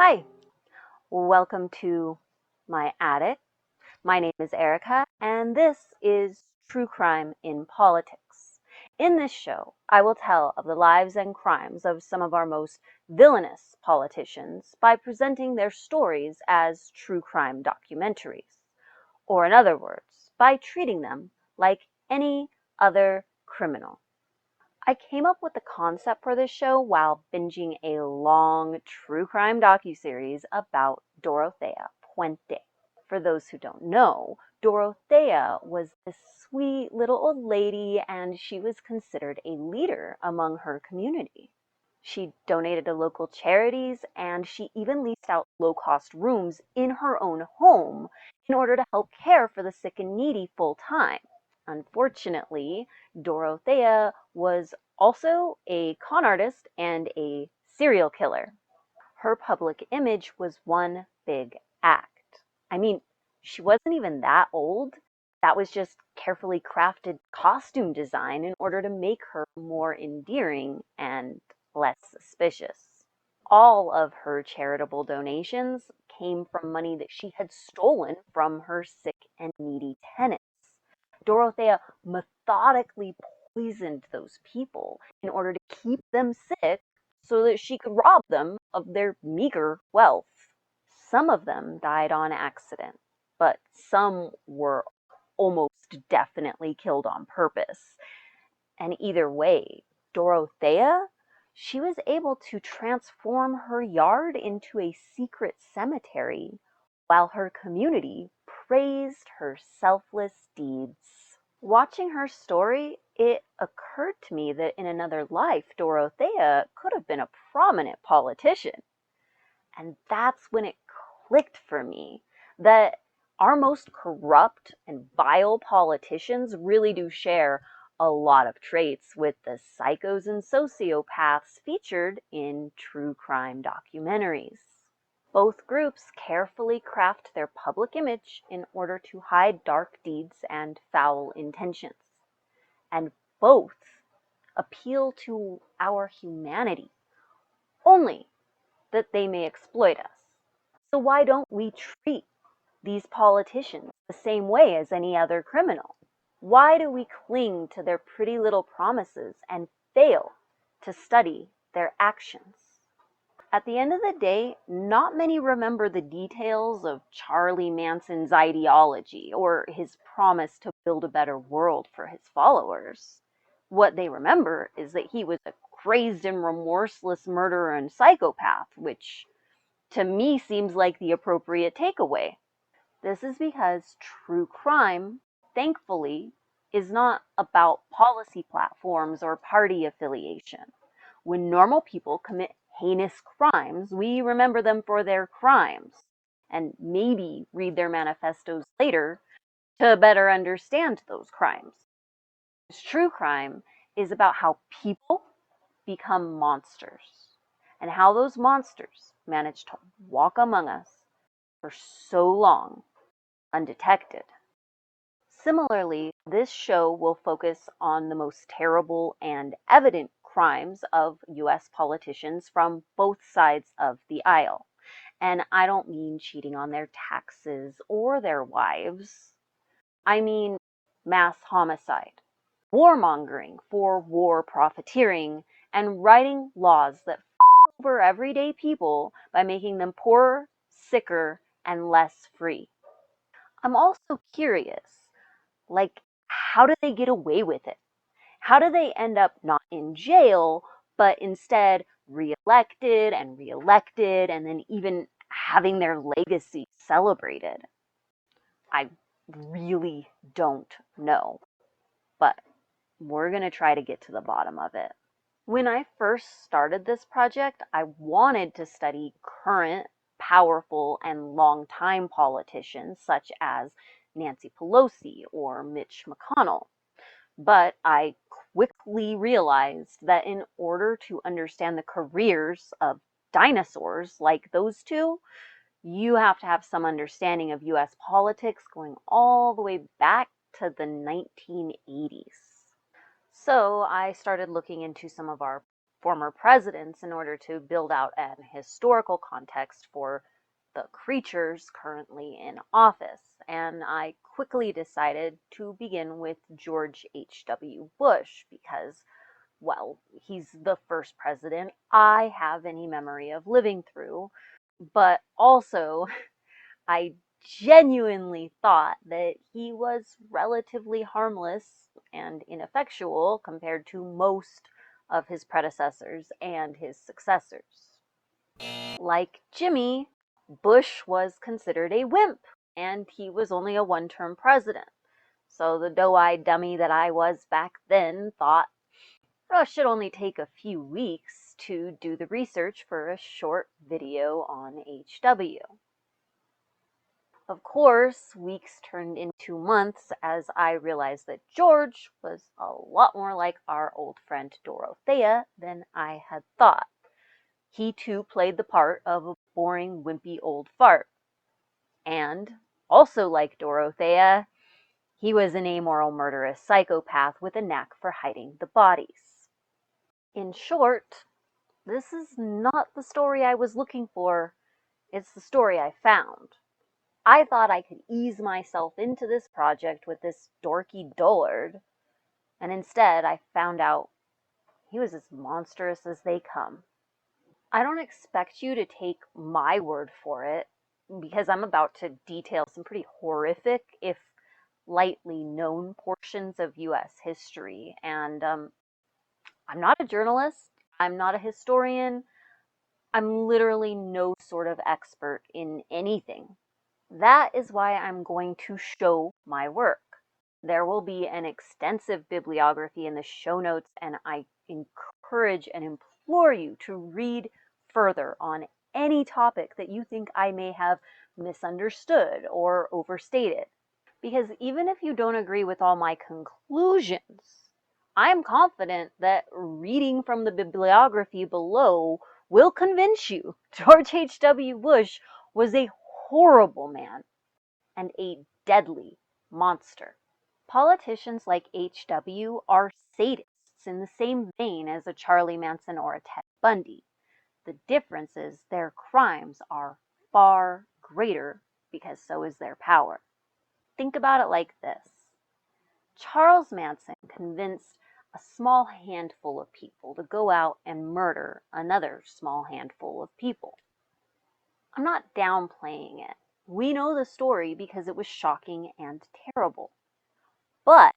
Hi, welcome to my attic. My name is Erica, and this is True Crime in Politics. In this show, I will tell of the lives and crimes of some of our most villainous politicians by presenting their stories as true crime documentaries, or in other words, by treating them like any other criminal. I came up with the concept for this show while binging a long true crime docuseries about Dorothea Puente. For those who don't know, Dorothea was this sweet little old lady, and she was considered a leader among her community. She donated to local charities, and she even leased out low-cost rooms in her own home in order to help care for the sick and needy full-time. Unfortunately, Dorothea was also a con artist and a serial killer. Her public image was one big act. I mean, she wasn't even that old. That was just carefully crafted costume design in order to make her more endearing and less suspicious. All of her charitable donations came from money that she had stolen from her sick and needy tenants. Dorothea methodically poisoned those people in order to keep them sick so that she could rob them of their meager wealth. Some of them died on accident, but some were almost definitely killed on purpose. And either way, Dorothea, she was able to transform her yard into a secret cemetery while her community praised her selfless deeds. Watching her story, it occurred to me that in another life, Dorothea could have been a prominent politician. And that's when it clicked for me that our most corrupt and vile politicians really do share a lot of traits with the psychos and sociopaths featured in true crime documentaries. Both groups carefully craft their public image in order to hide dark deeds and foul intentions. And both appeal to our humanity, only that they may exploit us. So why don't we treat these politicians the same way as any other criminal? Why do we cling to their pretty little promises and fail to study their actions? At the end of the day, not many remember the details of Charlie Manson's ideology or his promise to build a better world for his followers. What they remember is that he was a crazed and remorseless murderer and psychopath, which to me seems like the appropriate takeaway. This is because true crime, thankfully, is not about policy platforms or party affiliation. When normal people commit heinous crimes, we remember them for their crimes and maybe read their manifestos later to better understand those crimes. True crime is about how people become monsters and how those monsters manage to walk among us for so long undetected. Similarly, this show will focus on the most terrible and evident crimes of US politicians from both sides of the aisle. And I don't mean cheating on their taxes or their wives. I mean mass homicide, warmongering for war profiteering, and writing laws that f over everyday people by making them poorer, sicker, and less free. I'm also curious, like, how do they get away with it? How do they end up not in jail, but instead reelected and reelected, and then even having their legacy celebrated? I really don't know, but we're going to try to get to the bottom of it. When I first started this project, I wanted to study current, powerful, and long-time politicians such as Nancy Pelosi or Mitch McConnell. But I quickly realized that in order to understand the careers of dinosaurs like those two, you have to have some understanding of US politics going all the way back to the 1980s. So I started looking into some of our former presidents in order to build out an historical context for the creatures currently in office, and I quickly decided to begin with George H.W. Bush because, well, he's the first president I have any memory of living through, but also I genuinely thought that he was relatively harmless and ineffectual compared to most of his predecessors and his successors. Like Jimmy, Bush was considered a wimp, and he was only a one-term president. So the doe-eyed dummy that I was back then thought, oh, it should only take a few weeks to do the research for a short video on HW. Of course, weeks turned into months as I realized that George was a lot more like our old friend Dorothea than I had thought. He too played the part of a boring, wimpy old fart. And, also like Dorothea, he was an amoral, murderous psychopath with a knack for hiding the bodies. In short, this is not the story I was looking for. It's the story I found. I thought I could ease myself into this project with this dorky dullard, and instead I found out he was as monstrous as they come. I don't expect you to take my word for it, because I'm about to detail some pretty horrific, if lightly known, portions of US history, and I'm not a journalist, I'm not a historian, I'm literally no sort of expert in anything. That is why I'm going to show my work. There will be an extensive bibliography in the show notes, and I encourage and implore you to read further on any topic that you think I may have misunderstood or overstated. Because even if you don't agree with all my conclusions, I'm confident that reading from the bibliography below will convince you George H.W. Bush was a horrible man and a deadly monster. Politicians like H.W. are sadists in the same vein as a Charlie Manson or a Ted Bundy. The difference is their crimes are far greater because so is their power. Think about it like this. Charles Manson convinced a small handful of people to go out and murder another small handful of people. I'm not downplaying it. We know the story because it was shocking and terrible. But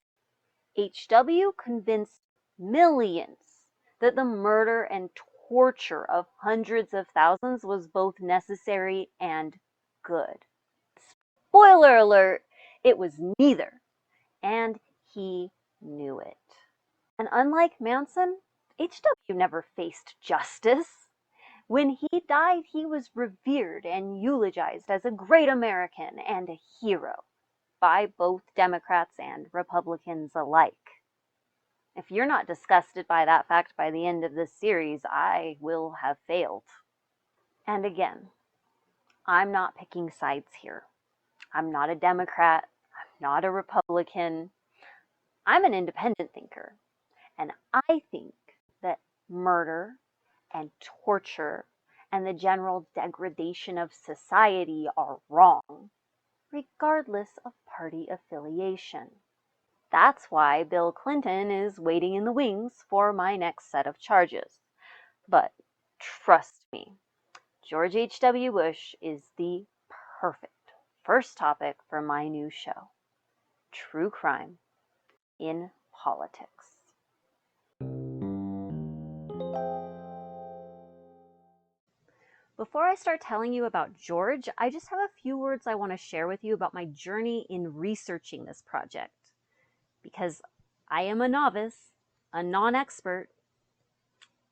H.W. convinced millions that the murder and torture of hundreds of thousands was both necessary and good. Spoiler alert, it was neither, and he knew it. And unlike Manson, H.W. never faced justice. When he died, he was revered and eulogized as a great American and a hero by both Democrats and Republicans alike. If you're not disgusted by that fact by the end of this series, I will have failed. And again, I'm not picking sides here. I'm not a Democrat. I'm not a Republican. I'm an independent thinker. And I think that murder and torture and the general degradation of society are wrong, regardless of party affiliation. That's why Bill Clinton is waiting in the wings for my next set of charges. But trust me, George H.W. Bush is the perfect first topic for my new show, True Crime in Politics. Before I start telling you about George, I just have a few words I want to share with you about my journey in researching this project. Because I am a novice, a non-expert,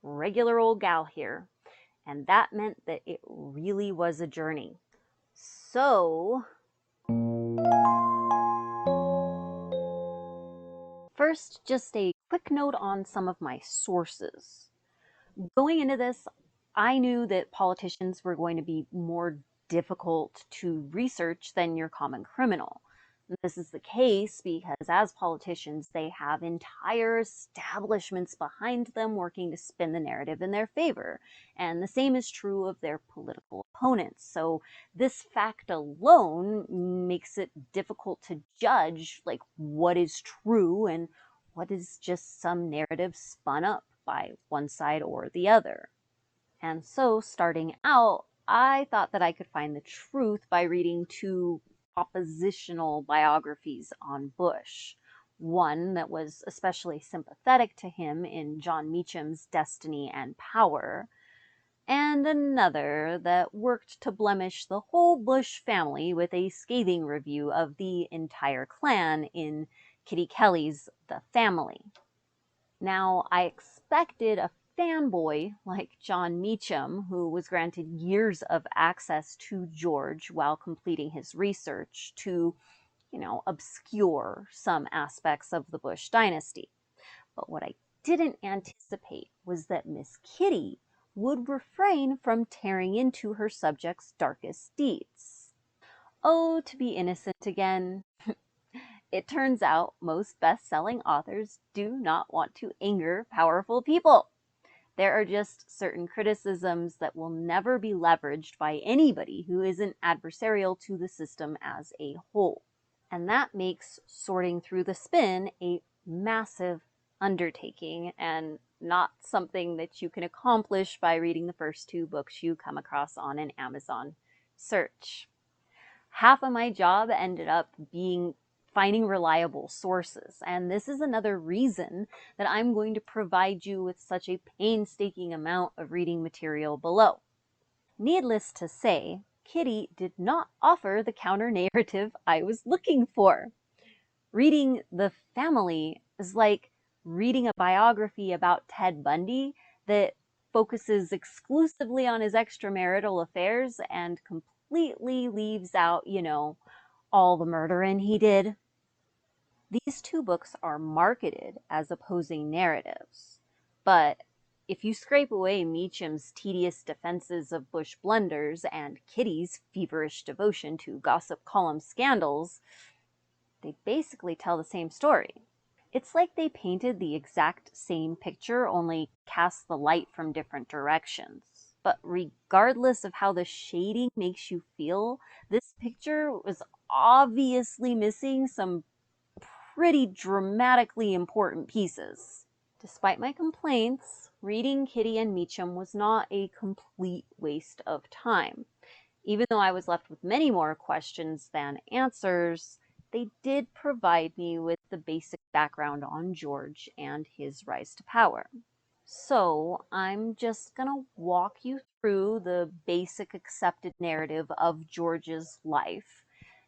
regular old gal here, and that meant that it really was a journey. So, first, just a quick note on some of my sources. Going into this, I knew that politicians were going to be more difficult to research than your common criminal. This is the case because as politicians, they have entire establishments behind them working to spin the narrative in their favor. And the same is true of their political opponents. So this fact alone makes it difficult to judge like what is true and what is just some narrative spun up by one side or the other. And so starting out, I thought that I could find the truth by reading two oppositional biographies on Bush. One that was especially sympathetic to him in John Meacham's Destiny and Power, and another that worked to blemish the whole Bush family with a scathing review of the entire clan in Kitty Kelly's The Family. Now, I expected a fanboy like John Meacham, who was granted years of access to George while completing his research, to, obscure some aspects of the Bush dynasty. But what I didn't anticipate was that Miss Kitty would refrain from tearing into her subject's darkest deeds. Oh, to be innocent again. It turns out most best-selling authors do not want to anger powerful people. There are just certain criticisms that will never be leveraged by anybody who isn't adversarial to the system as a whole. And that makes sorting through the spin a massive undertaking and not something that you can accomplish by reading the first two books you come across on an Amazon search. Half of my job ended up being finding reliable sources, and this is another reason that I'm going to provide you with such a painstaking amount of reading material below. Needless to say, Kitty did not offer the counter-narrative I was looking for. Reading The Family is like reading a biography about Ted Bundy that focuses exclusively on his extramarital affairs and completely leaves out, all the murdering he did. These two books are marketed as opposing narratives, but if you scrape away Meacham's tedious defenses of Bush blunders and Kitty's feverish devotion to gossip column scandals, they basically tell the same story. It's like they painted the exact same picture, only cast the light from different directions. But regardless of how the shading makes you feel, this picture was obviously missing some pretty dramatically important pieces. Despite my complaints, reading Kitty and Meacham was not a complete waste of time. Even though I was left with many more questions than answers, they did provide me with the basic background on George and his rise to power. So I'm just gonna walk you through the basic accepted narrative of George's life,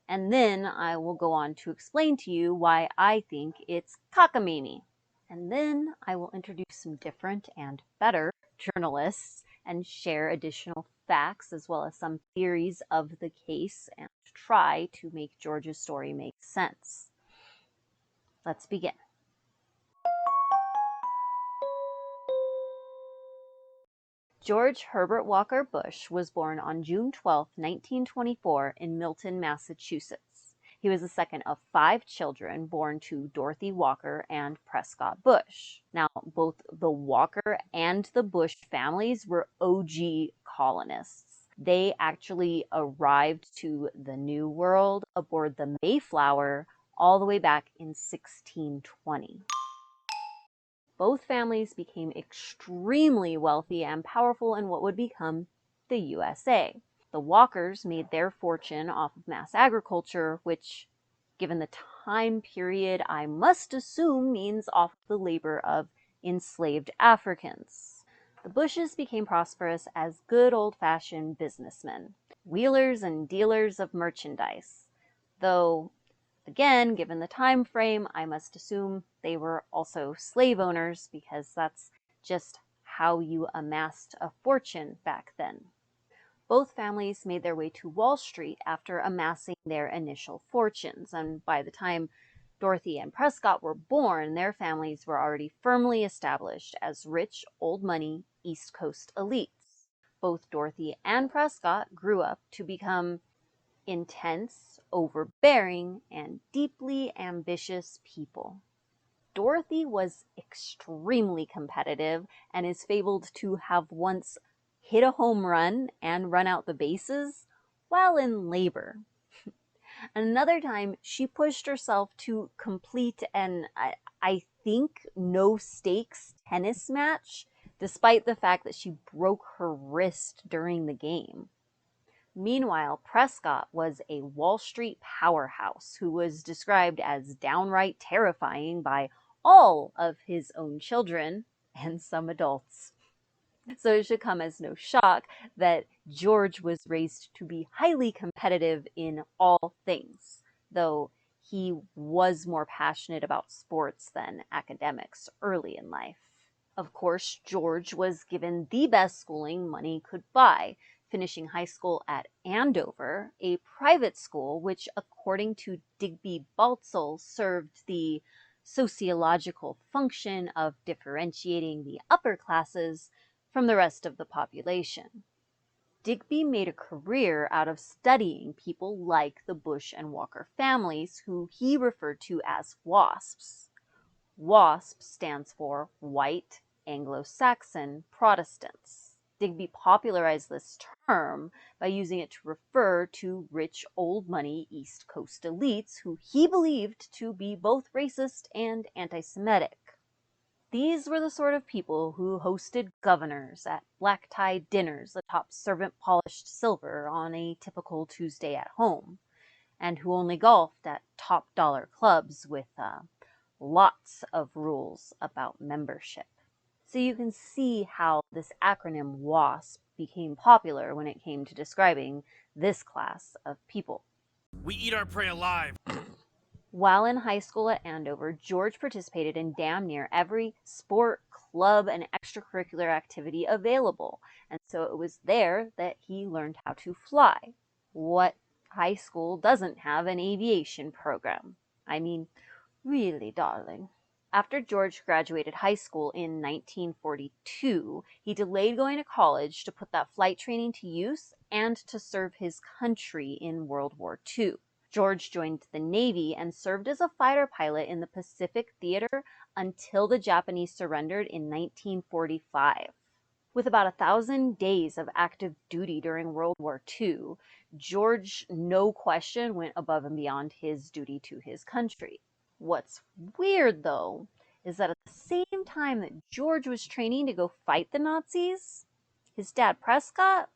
and then I will go on to explain to you why I think it's cockamamie. And then I will introduce some different and better journalists and share additional facts as well as some theories of the case and try to make George's story make sense. Let's begin. George Herbert Walker Bush was born on June 12, 1924 in Milton, Massachusetts. He was the second of 5 children born to Dorothy Walker and Prescott Bush. Now, both the Walker and the Bush families were OG colonists. They actually arrived to the New World aboard the Mayflower all the way back in 1620. Both families became extremely wealthy and powerful in what would become the USA. The Walkers made their fortune off of mass agriculture, which, given the time period, I must assume means off the labor of enslaved Africans. The Bushes became prosperous as good old-fashioned businessmen, wheelers and dealers of merchandise, though again, given the time frame, I must assume they were also slave owners because that's just how you amassed a fortune back then. Both families made their way to Wall Street after amassing their initial fortunes, and by the time Dorothy and Prescott were born, their families were already firmly established as rich, old money, East Coast elites. Both Dorothy and Prescott grew up to become intense, overbearing, and deeply ambitious people. Dorothy was extremely competitive and is fabled to have once hit a home run and run out the bases while in labor. Another time, she pushed herself to complete an, I think, no stakes tennis match, despite the fact that she broke her wrist during the game. Meanwhile, Prescott was a Wall Street powerhouse who was described as downright terrifying by all of his own children and some adults. So it should come as no shock that George was raised to be highly competitive in all things, though he was more passionate about sports than academics early in life. Of course, George was given the best schooling money could buy, finishing high school at Andover, a private school which, according to Digby Baltzell, served the sociological function of differentiating the upper classes from the rest of the population. Digby made a career out of studying people like the Bush and Walker families, who he referred to as WASPs. WASP stands for White Anglo-Saxon Protestants. Digby popularized this term by using it to refer to rich old money East Coast elites who he believed to be both racist and anti-Semitic. These were the sort of people who hosted governors at black-tie dinners atop servant-polished silver on a typical Tuesday at home, and who only golfed at top-dollar clubs with lots of rules about membership. So you can see how this acronym WASP became popular when it came to describing this class of people. We eat our prey alive. While in high school at Andover, George participated in damn near every sport, club, and extracurricular activity available, and so it was there that he learned how to fly. What high school doesn't have an aviation program? I mean, really, darling. After George graduated high school in 1942, he delayed going to college to put that flight training to use and to serve his country in World War II. George joined the Navy and served as a fighter pilot in the Pacific Theater until the Japanese surrendered in 1945. With about 1,000 days of active duty during World War II, George, no question, went above and beyond his duty to his country. What's weird, though, is that at the same time that George was training to go fight the Nazis, his dad, Prescott,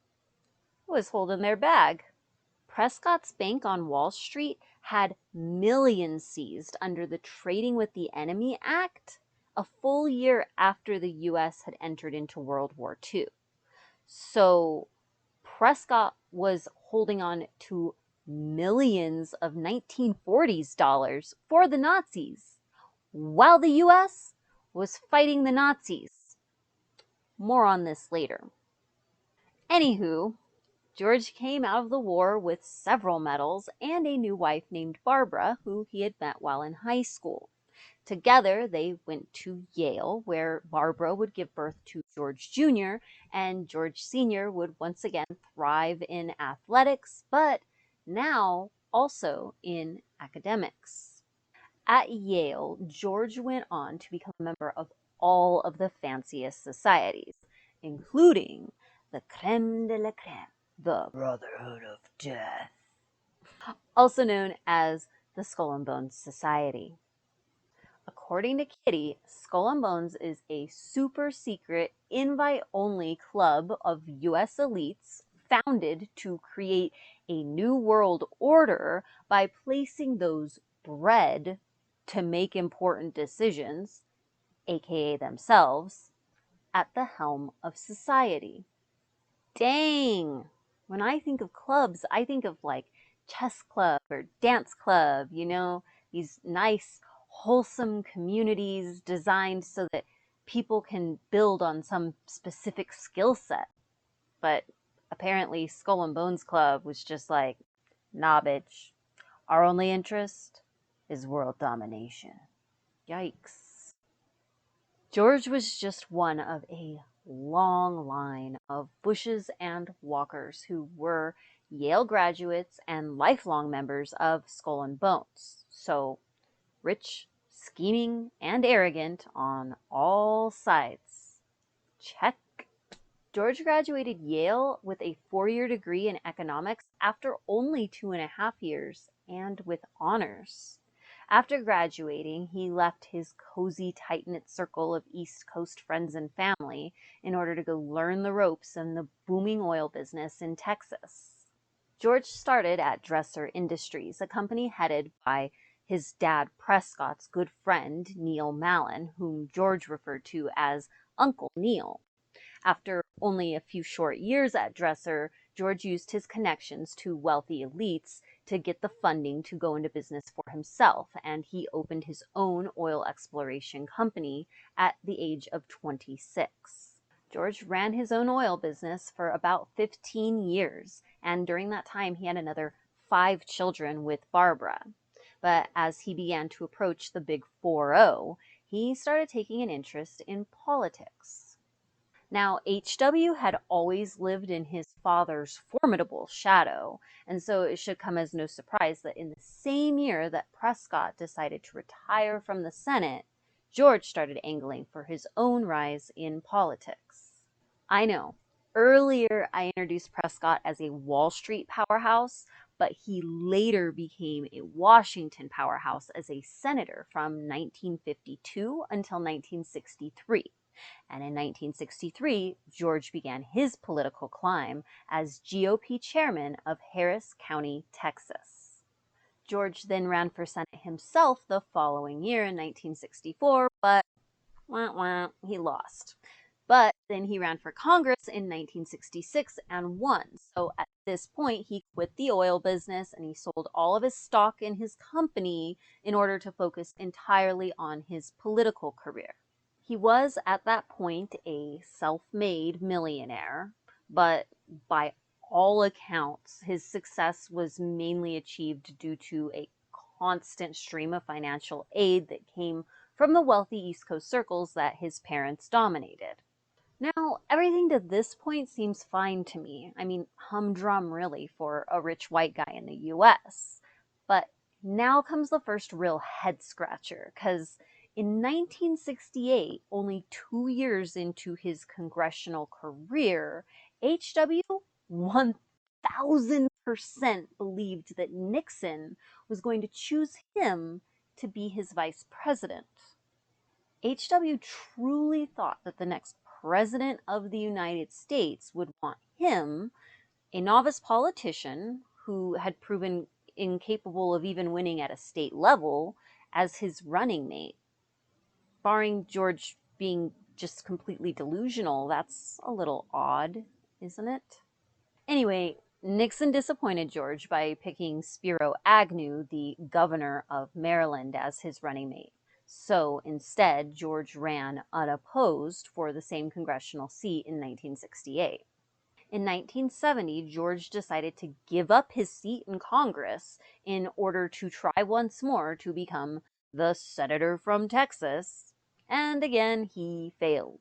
was holding their bag. Prescott's bank on Wall Street had millions seized under the Trading with the Enemy Act a full year after the U.S. had entered into World War II. So Prescott was holding on to millions of 1940s dollars for the Nazis, while the U.S. was fighting the Nazis. More on this later. Anywho, George came out of the war with several medals and a new wife named Barbara, who he had met while in high school. Together, they went to Yale, where Barbara would give birth to George Jr., and George Sr. would once again thrive in athletics, but now also in academics. At Yale, George went on to become a member of all of the fanciest societies, including the creme de la creme, the Brotherhood of Death, also known as the Skull and Bones Society. According to Kitty, Skull and Bones is a super secret, invite-only club of US elites founded to create a new world order by placing those bred to make important decisions, aka themselves, at the helm of society. Dang! When I think of clubs, I think of like chess club or dance club, these nice, wholesome communities designed so that people can build on some specific skill set. But apparently Skull and Bones Club was just like, nah, bitch. Our only interest is world domination. Yikes. George was just one of a long line of Bushes and Walkers who were Yale graduates, and lifelong members of Skull and Bones. So rich, scheming, and arrogant on all sides. Check. George graduated Yale with a 4-year degree in economics after only 2.5 years, and with honors. After graduating, he left his cozy, tight-knit circle of East Coast friends and family in order to go learn the ropes in the booming oil business in Texas. George started at Dresser Industries, a company headed by his dad Prescott's good friend, Neil Mallon, whom George referred to as Uncle Neil. After only a few short years at Dresser, George used his connections to wealthy elites to get the funding to go into business for himself, and he opened his own oil exploration company at the age of 26. George ran his own oil business for about 15 years, and during that time he had another 5 children with Barbara. But as he began to approach the big 4-0, he started taking an interest in politics. Now, H.W. had always lived in his father's formidable shadow, and so it should come as no surprise that in the same year that Prescott decided to retire from the Senate, George started angling for his own rise in politics. I know, earlier I introduced Prescott as a Wall Street powerhouse, but he later became a Washington powerhouse as a senator from 1952 until 1963. And in 1963, George began his political climb as GOP chairman of Harris County, Texas. George then ran for Senate himself the following year in 1964, but he lost. But then he ran for Congress in 1966 and won. So at this point, he quit the oil business and he sold all of his stock in his company in order to focus entirely on his political career. He was at that point a self-made millionaire, but by all accounts, his success was mainly achieved due to a constant stream of financial aid that came from the wealthy East Coast circles that his parents dominated. Now, everything to this point seems fine to me. I mean, humdrum really for a rich white guy in the US. But now comes the first real head scratcher, because in 1968, only 2 years into his congressional career, H.W. 1000% believed that Nixon was going to choose him to be his vice president. H.W. truly thought that the next president of the United States would want him, a novice politician who had proven incapable of even winning at a state level, as his running mate. Barring George being just completely delusional, that's a little odd, isn't it? Anyway, Nixon disappointed George by picking Spiro Agnew, the governor of Maryland, as his running mate. So instead, George ran unopposed for the same congressional seat in 1968. In 1970, George decided to give up his seat in Congress in order to try once more to become the senator from Texas. And again, he failed.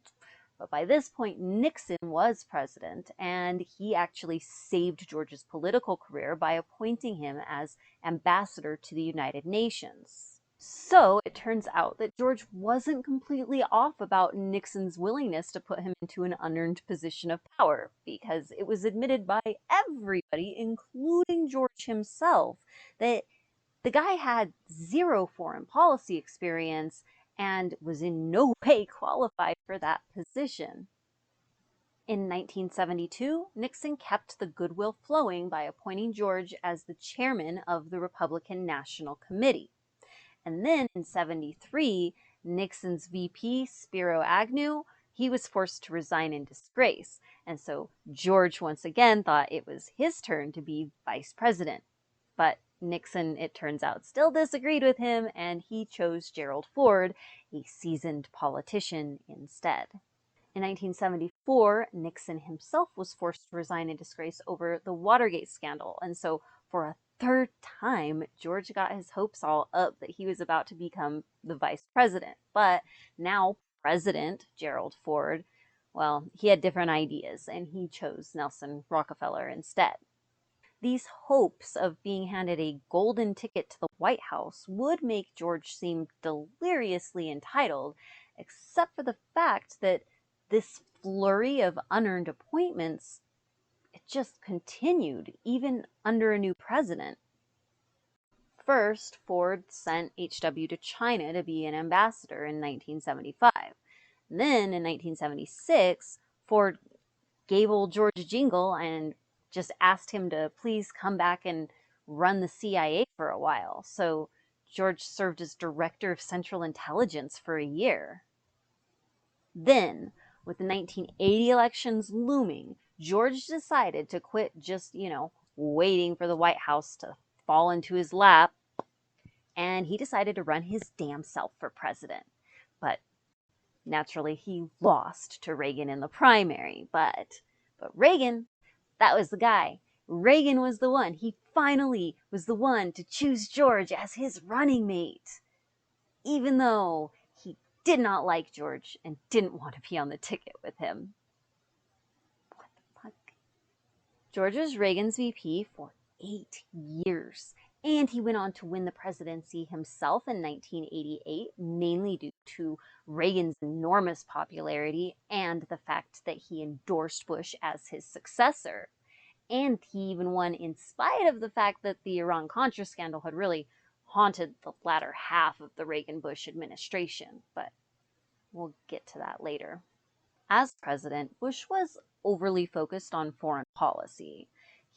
But by this point, Nixon was president, and he actually saved George's political career by appointing him as ambassador to the United Nations. So it turns out that George wasn't completely off about Nixon's willingness to put him into an unearned position of power, because it was admitted by everybody, including George himself, that the guy had zero foreign policy experience and was in no way qualified for that position. In 1972, Nixon kept the goodwill flowing by appointing George as the chairman of the Republican National Committee. And then in 73, Nixon's VP, Spiro Agnew, he was forced to resign in disgrace. And so George once again thought it was his turn to be vice president. But Nixon, it turns out, still disagreed with him, and he chose Gerald Ford, a seasoned politician, instead. In 1974, Nixon himself was forced to resign in disgrace over the Watergate scandal, and so for a third time, George got his hopes all up that he was about to become the vice president. But now President Gerald Ford, well, he had different ideas, and he chose Nelson Rockefeller instead. These hopes of being handed a golden ticket to the White House would make George seem deliriously entitled, except for the fact that this flurry of unearned appointments, it just continued even under a new president. First, Ford sent H.W. to China to be an ambassador in 1975. Then, in 1976, Ford gave old George a jingle and just asked him to please come back and run the CIA for a while. So George served as Director of Central Intelligence for a year. Then, with the 1980 elections looming, George decided to quit just, waiting for the White House to fall into his lap, and he decided to run his damn self for president. But naturally, he lost to Reagan in the primary. But Reagan, that was the guy. Reagan was the one. He finally was the one to choose George as his running mate, even though he did not like George and didn't want to be on the ticket with him. What the fuck? George was Reagan's VP for 8 years, and he went on to win the presidency himself in 1988, mainly due to Reagan's enormous popularity and the fact that he endorsed Bush as his successor. And he even won in spite of the fact that the Iran-Contra scandal had really haunted the latter half of the Reagan-Bush administration. But we'll get to that later. As president, Bush was overly focused on foreign policy.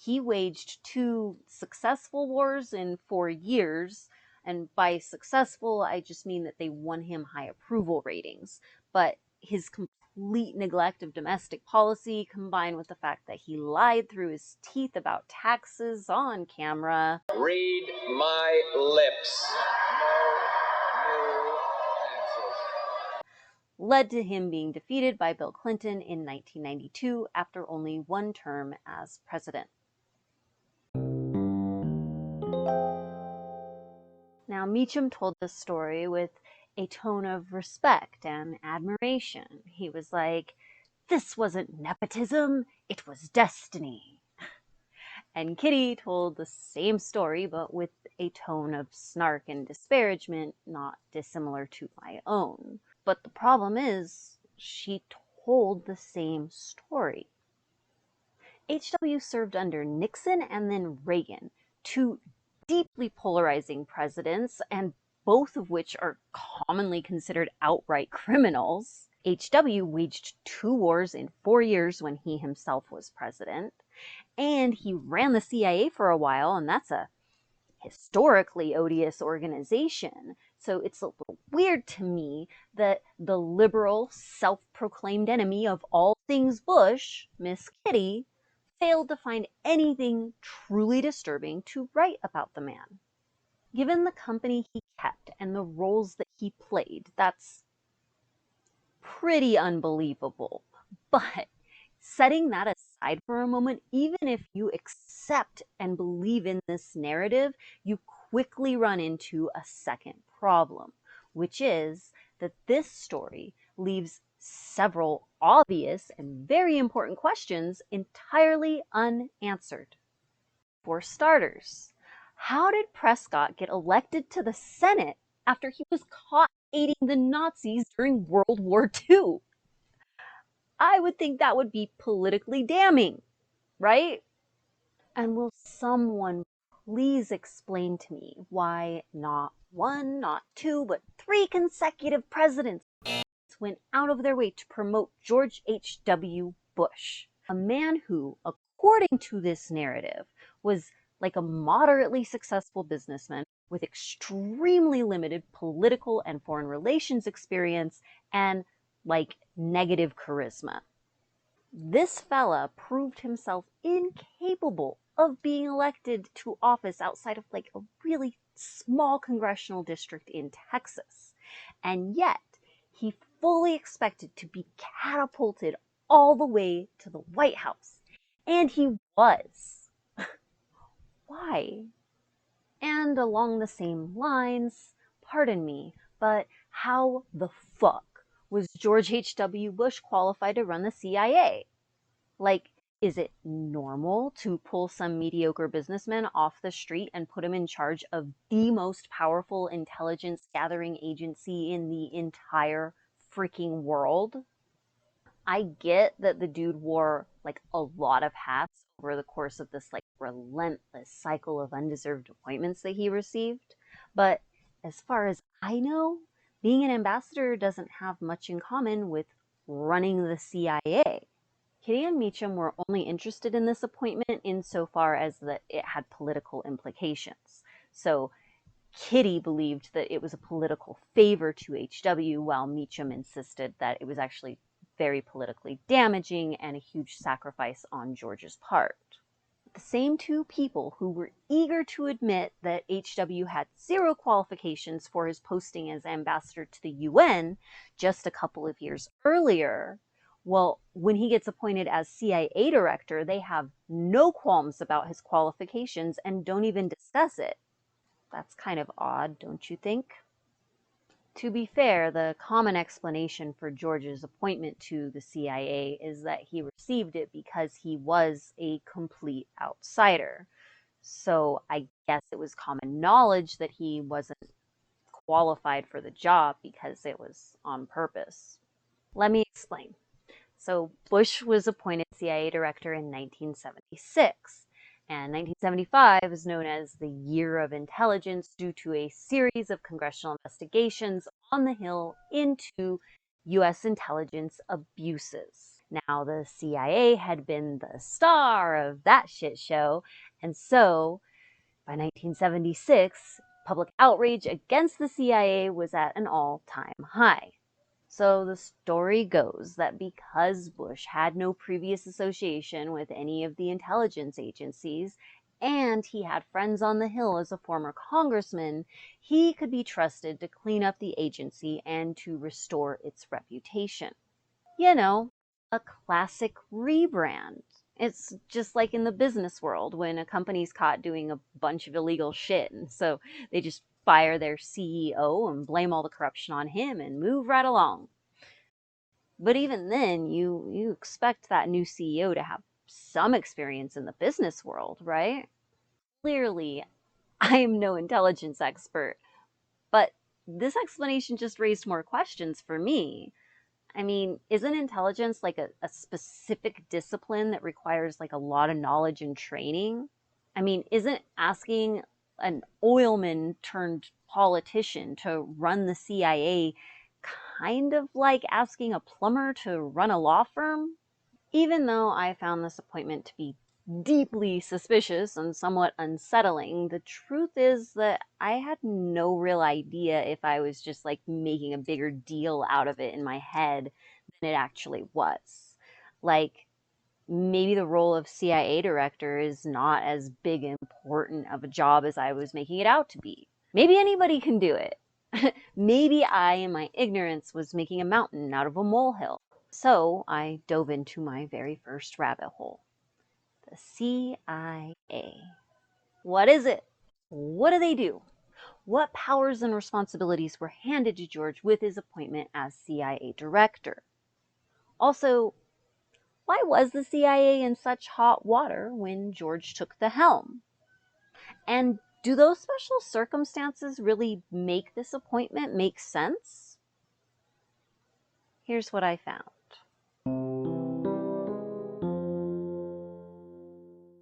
He waged 2 successful wars in 4 years, and by successful, I just mean that they won him high approval ratings. But his complete neglect of domestic policy, combined with the fact that he lied through his teeth about taxes on camera. Read my lips. Led to him being defeated by Bill Clinton in 1992 after only 1 term as president. Now, Meacham told this story with a tone of respect and admiration. He was like, "This wasn't nepotism, it was destiny." And Kitty told the same story, but with a tone of snark and disparagement not dissimilar to my own. But the problem is, she told the same story. H.W. served under Nixon and then Reagan, 2 deeply polarizing presidents, and both of which are commonly considered outright criminals. H.W. waged 2 wars in 4 years when he himself was president, and he ran the CIA for a while, and that's a historically odious organization. So it's a little weird to me that the liberal, self-proclaimed enemy of all things Bush, Miss Kitty, failed to find anything truly disturbing to write about the man. Given the company he kept and the roles that he played, that's pretty unbelievable. But setting that aside for a moment, even if you accept and believe in this narrative, you quickly run into a second problem, which is that this story leaves several obvious and very important questions entirely unanswered. For starters, how did Prescott get elected to the Senate after he was caught aiding the Nazis during World War II? I would think that would be politically damning, right? And will someone please explain to me why not 1, not 2, but 3 consecutive presidents went out of their way to promote George H.W. Bush, a man who, according to this narrative, was like a moderately successful businessman with extremely limited political and foreign relations experience and like negative charisma. This fella proved himself incapable of being elected to office outside of like a really small congressional district in Texas. And yet, he fully expected to be catapulted all the way to the White House. And he was. Why? And along the same lines, pardon me, but how the fuck was George H.W. Bush qualified to run the CIA? Like, Is it normal to pull some mediocre businessman off the street and put him in charge of the most powerful intelligence gathering agency in the entire freaking world? I get that the dude wore like a lot of hats over the course of this like relentless cycle of undeserved appointments that he received, but as far as I know, being an ambassador doesn't have much in common with running the CIA. Kitty and Meacham were only interested in this appointment insofar as that it had political implications. So Kitty believed that it was a political favor to HW, while Meacham insisted that it was actually very politically damaging and a huge sacrifice on George's part. The same two people who were eager to admit that HW had zero qualifications for his posting as ambassador to the UN just a couple of years earlier, well, when he gets appointed as CIA director, they have no qualms about his qualifications and don't even discuss it. That's kind of odd, don't you think? To be fair, the common explanation for George's appointment to the CIA is that he received it because he was a complete outsider. So I guess it was common knowledge that he wasn't qualified for the job because it was on purpose. Let me explain. So Bush was appointed CIA director in 1976. And 1975 is known as the Year of Intelligence due to a series of congressional investigations on the Hill into U.S. intelligence abuses. Now, the CIA had been the star of that shit show, and so by 1976, public outrage against the CIA was at an all-time high. So the story goes that because Bush had no previous association with any of the intelligence agencies, and he had friends on the Hill as a former congressman, he could be trusted to clean up the agency and to restore its reputation. You know, a classic rebrand. It's just like in the business world when a company's caught doing a bunch of illegal shit, and so they just fire their CEO and blame all the corruption on him and move right along. But even then, you expect that new CEO to have some experience in the business world, right? Clearly, I am no intelligence expert, but this explanation just raised more questions for me. I mean, isn't intelligence like a specific discipline that requires like a lot of knowledge and training? I mean, isn't asking an oilman turned politician to run the CIA kind of like asking a plumber to run a law firm? Even though I found this appointment to be deeply suspicious and somewhat unsettling, the truth is that I had no real idea if I was just like making a bigger deal out of it in my head than it actually was. Like, maybe the role of CIA director is not as big and important of a job as I was making it out to be. Maybe anybody can do it. Maybe I, in my ignorance, was making a mountain out of a molehill. So I dove into my very first rabbit hole. The CIA. What is it? What do they do? What powers and responsibilities were handed to George with his appointment as CIA director? Also, why was the CIA in such hot water when George took the helm? And do those special circumstances really make this appointment make sense? Here's what I found.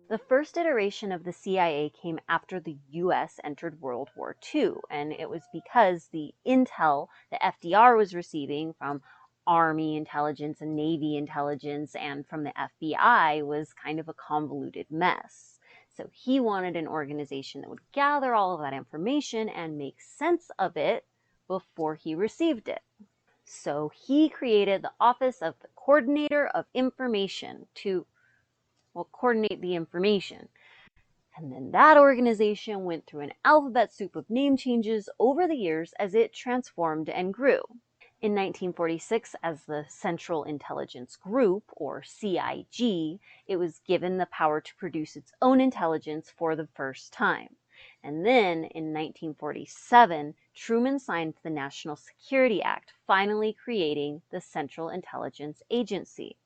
The first iteration of the CIA came after the US entered World War II, and it was because the intel that FDR was receiving from Army intelligence and Navy intelligence and from the FBI was kind of a convoluted mess. So he wanted an organization that would gather all of that information and make sense of it before he received it. So he created the Office of the Coordinator of Information to coordinate the information. And then that organization went through an alphabet soup of name changes over the years as it transformed and grew. In 1946, as the Central Intelligence Group, or CIG, it was given the power to produce its own intelligence for the first time. And then, in 1947, Truman signed the National Security Act, finally creating the Central Intelligence Agency.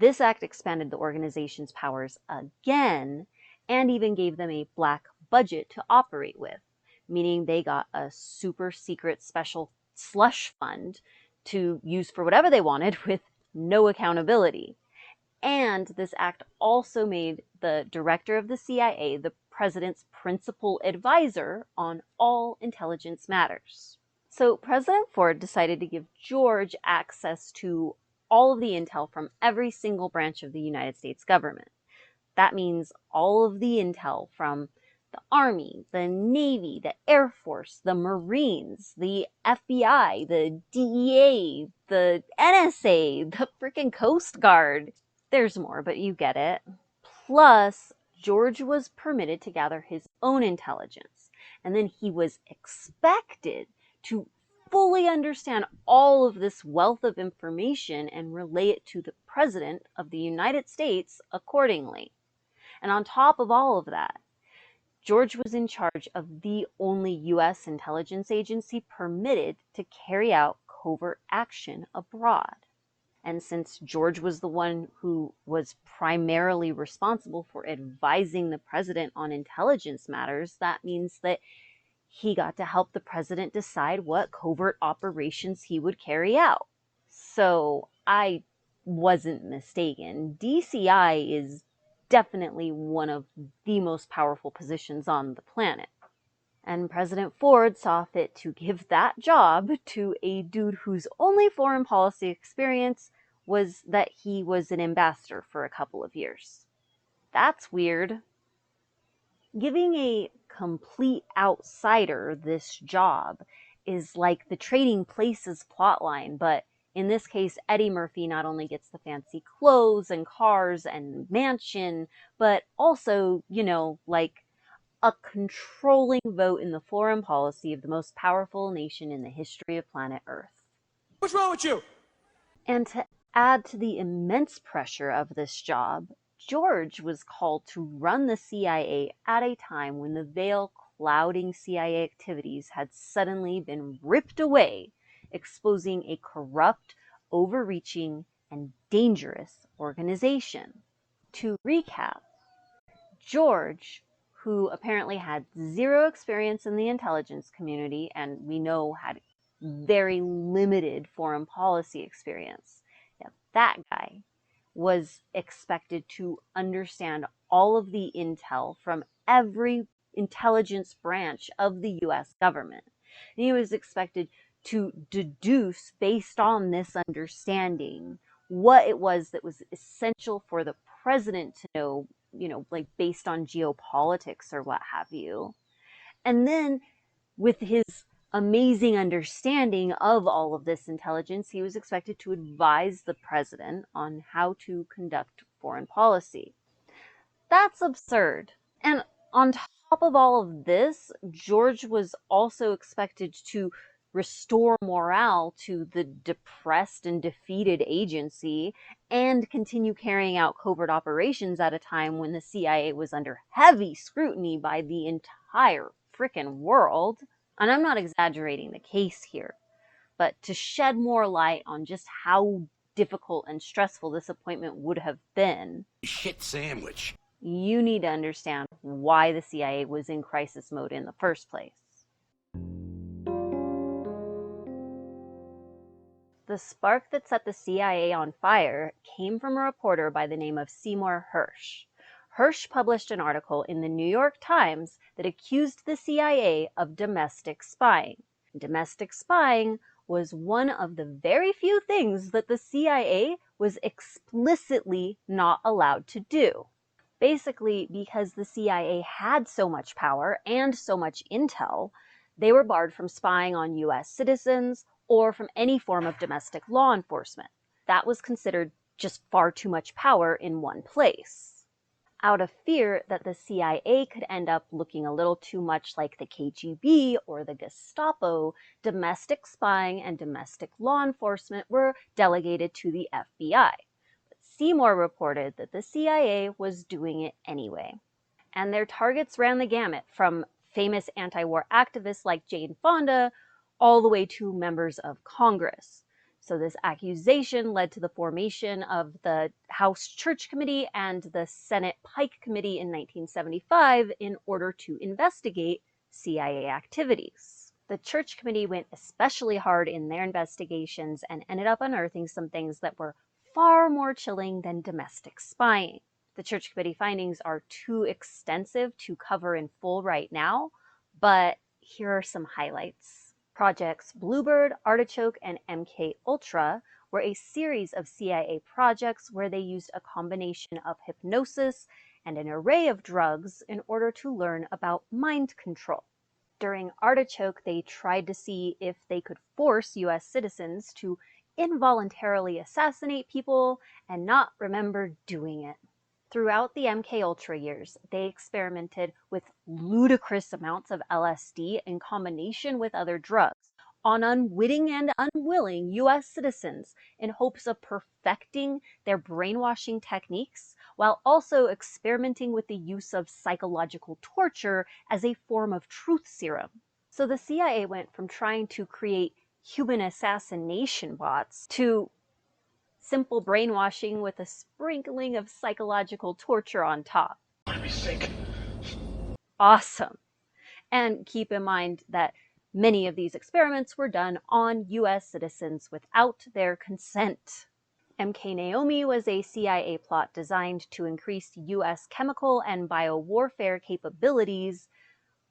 This act expanded the organization's powers again and even gave them a black budget to operate with, meaning they got a super secret special slush fund to use for whatever they wanted with no accountability. And this act also made the director of the CIA the president's principal advisor on all intelligence matters. So President Ford decided to give George access to all of the intel from every single branch of the United States government. That means all of the intel from the Army, the Navy, the Air Force, the Marines, the FBI, the DEA, the NSA, the freaking Coast Guard. There's more, but you get it. Plus, George was permitted to gather his own intelligence, and then he was expected to fully understand all of this wealth of information and relay it to the President of the United States accordingly. And on top of all of that, George was in charge of the only U.S. intelligence agency permitted to carry out covert action abroad. And since George was the one who was primarily responsible for advising the president on intelligence matters, that means that he got to help the president decide what covert operations he would carry out. So I wasn't mistaken. DCI is definitely one of the most powerful positions on the planet. And President Ford saw fit to give that job to a dude whose only foreign policy experience was that he was an ambassador for a couple of years. That's weird. Giving a complete outsider this job is like the Trading Places plotline, but in this case, Eddie Murphy not only gets the fancy clothes and cars and mansion, but also, like a controlling vote in the foreign policy of the most powerful nation in the history of planet Earth. What's wrong with you? And to add to the immense pressure of this job, George was called to run the CIA at a time when the veil clouding CIA activities had suddenly been ripped away, exposing a corrupt, overreaching, and dangerous organization. To recap, George, who apparently had zero experience in the intelligence community and we know had very limited foreign policy experience, that guy was expected to understand all of the intel from every intelligence branch of the US government. And he was expected to deduce, based on this understanding, what it was that was essential for the president to know, like based on geopolitics or what have you. And then with his amazing understanding of all of this intelligence, he was expected to advise the president on how to conduct foreign policy. That's absurd. And on top of all of this, George was also expected to restore morale to the depressed and defeated agency and continue carrying out covert operations at a time when the CIA was under heavy scrutiny by the entire frickin' world. And I'm not exaggerating the case here, but to shed more light on just how difficult and stressful this appointment would have been, Shit sandwich. you need to understand why the CIA was in crisis mode in the first place. The spark that set the CIA on fire came from a reporter by the name of Seymour Hersh. Hersh published an article in the New York Times that accused the CIA of domestic spying. Domestic spying was one of the very few things that the CIA was explicitly not allowed to do. Basically, because the CIA had so much power and so much intel, they were barred from spying on US citizens or from any form of domestic law enforcement. That was considered just far too much power in one place. Out of fear that the CIA could end up looking a little too much like the KGB or the Gestapo, domestic spying and domestic law enforcement were delegated to the FBI. But Seymour reported that the CIA was doing it anyway. And their targets ran the gamut, from famous anti-war activists like Jane Fonda all the way to members of Congress. So this accusation led to the formation of the House Church Committee and the Senate Pike Committee in 1975 in order to investigate CIA activities. The Church Committee went especially hard in their investigations and ended up unearthing some things that were far more chilling than domestic spying. The Church Committee findings are too extensive to cover in full right now, but here are some highlights. Projects Bluebird, Artichoke, and MK Ultra were a series of CIA projects where they used a combination of hypnosis and an array of drugs in order to learn about mind control. During Artichoke, they tried to see if they could force US citizens to involuntarily assassinate people and not remember doing it. Throughout the MK Ultra years, they experimented with ludicrous amounts of LSD in combination with other drugs on unwitting and unwilling US citizens in hopes of perfecting their brainwashing techniques while also experimenting with the use of psychological torture as a form of truth serum. So the CIA went from trying to create human assassination bots to simple brainwashing with a sprinkling of psychological torture on top. I'd be sick. Awesome. And keep in mind that many of these experiments were done on US citizens without their consent. MK Naomi was a CIA plot designed to increase US chemical and biowarfare capabilities,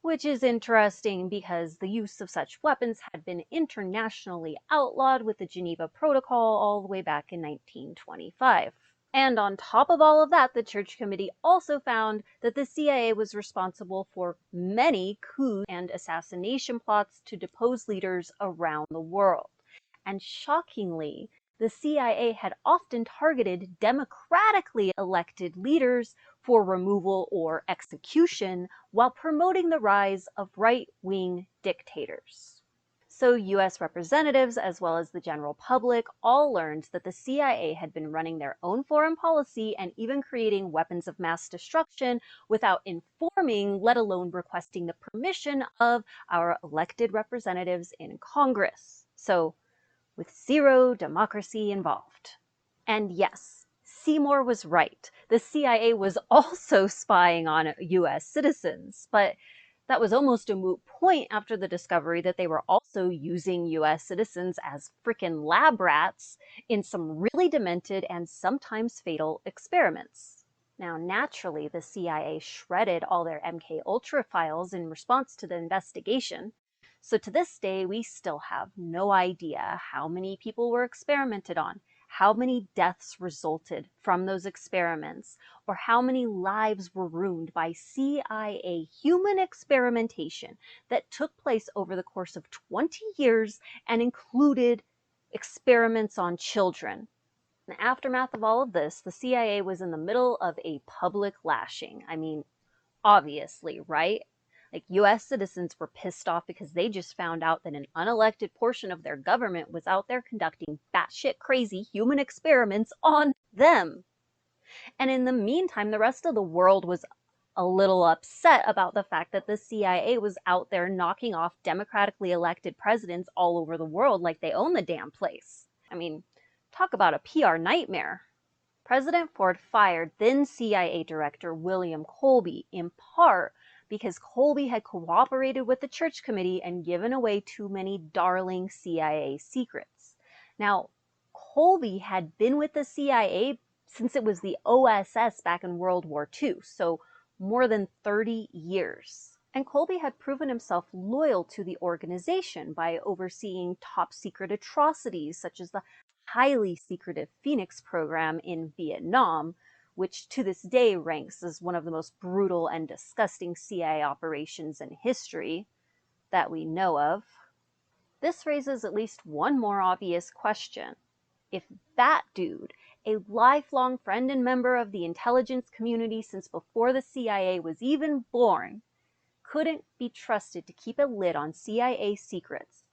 which is interesting because the use of such weapons had been internationally outlawed with the Geneva Protocol all the way back in 1925. And on top of all of that, the Church Committee also found that the CIA was responsible for many coups and assassination plots to depose leaders around the world. And shockingly, the CIA had often targeted democratically elected leaders for removal or execution while promoting the rise of right-wing dictators. So US representatives, as well as the general public, all learned that the CIA had been running their own foreign policy and even creating weapons of mass destruction without informing, let alone requesting the permission of our elected representatives in Congress. So, with zero democracy involved. And yes, Seymour was right. The CIA was also spying on US citizens, but that was almost a moot point after the discovery that they were also using US citizens as frickin' lab rats in some really demented and sometimes fatal experiments. Now, naturally, the CIA shredded all their MK Ultra files in response to the investigation. So to this day, we still have no idea how many people were experimented on, how many deaths resulted from those experiments, or how many lives were ruined by CIA human experimentation that took place over the course of 20 years and included experiments on children. In the aftermath of all of this, the CIA was in the middle of a public lashing. I mean, obviously, right? Like, US citizens were pissed off because they just found out that an unelected portion of their government was out there conducting batshit crazy human experiments on them. And in the meantime, the rest of the world was a little upset about the fact that the CIA was out there knocking off democratically elected presidents all over the world like they own the damn place. I mean, talk about a PR nightmare. President Ford fired then CIA Director William Colby, in part because Colby had cooperated with the Church Committee and given away too many darling CIA secrets. Now, Colby had been with the CIA since it was the OSS back in World War II, so more than 30 years. And Colby had proven himself loyal to the organization by overseeing top secret atrocities such as the highly secretive Phoenix program in Vietnam, which to this day ranks as one of the most brutal and disgusting CIA operations in history that we know of. This raises at least one more obvious question. If that dude, a lifelong friend and member of the intelligence community since before the CIA was even born, couldn't be trusted to keep a lid on CIA secrets,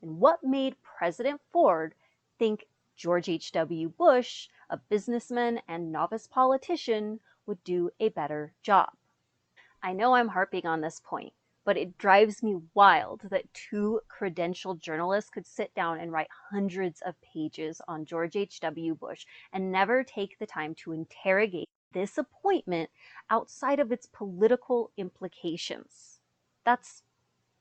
then what made President Ford think George H.W. Bush, a businessman and novice politician, would do a better job? I know I'm harping on this point, but it drives me wild that two credentialed journalists could sit down and write hundreds of pages on George H.W. Bush and never take the time to interrogate this appointment outside of its political implications. That's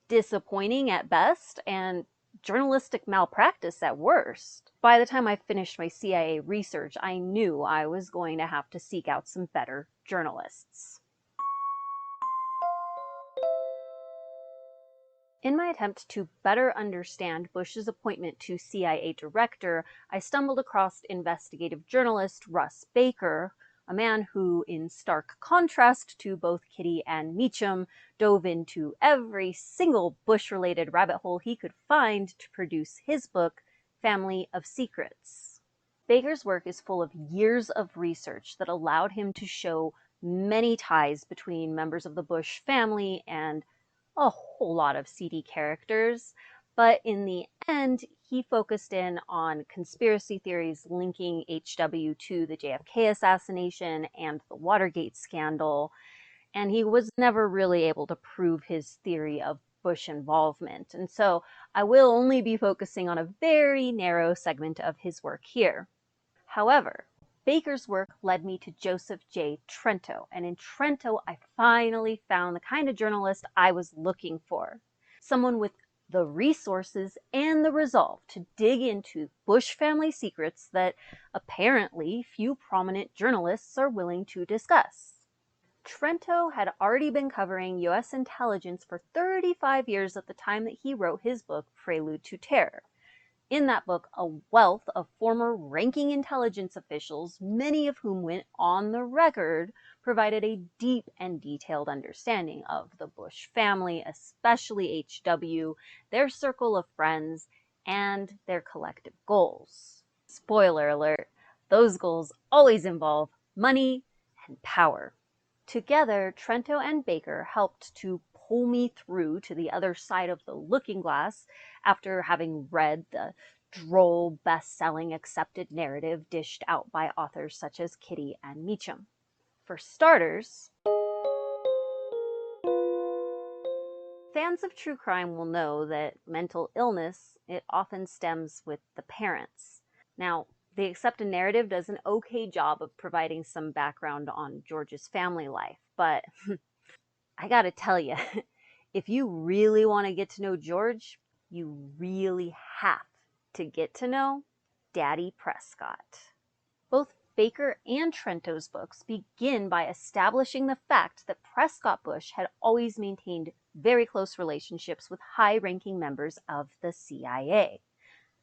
disappointing at best and journalistic malpractice at worst. By the time I finished my CIA research, I knew I was going to have to seek out some better journalists. In my attempt to better understand Bush's appointment to CIA director, I stumbled across investigative journalist Russ Baker, a man who, in stark contrast to both Kitty and Meacham, dove into every single Bush-related rabbit hole he could find to produce his book, Family of Secrets. Baker's work is full of years of research that allowed him to show many ties between members of the Bush family and a whole lot of seedy characters, but in the end, he focused in on conspiracy theories linking HW to the JFK assassination and the Watergate scandal, and he was never really able to prove his theory of Bush involvement, and so I will only be focusing on a very narrow segment of his work here. However, Baker's work led me to Joseph J. Trento, and in Trento I finally found the kind of journalist I was looking for. Someone with the resources and the resolve to dig into Bush family secrets that apparently few prominent journalists are willing to discuss. Trento had already been covering U.S. intelligence for 35 years at the time that he wrote his book, Prelude to Terror. In that book, a wealth of former ranking intelligence officials, many of whom went on the record, provided a deep and detailed understanding of the Bush family, especially H.W., their circle of friends, and their collective goals. Spoiler alert, those goals always involve money and power. Together, Trento and Baker helped to pull me through to the other side of the looking glass after having read the droll, best-selling accepted narrative dished out by authors such as Kitty and Meacham. For starters, fans of true crime will know that mental illness, it often stems with the parents. Now, the accepted narrative does an okay job of providing some background on George's family life, but I gotta tell you, if you really want to get to know George, you really have to get to know Daddy Prescott. Both Baker and Trento's books begin by establishing the fact that Prescott Bush had always maintained very close relationships with high-ranking members of the CIA.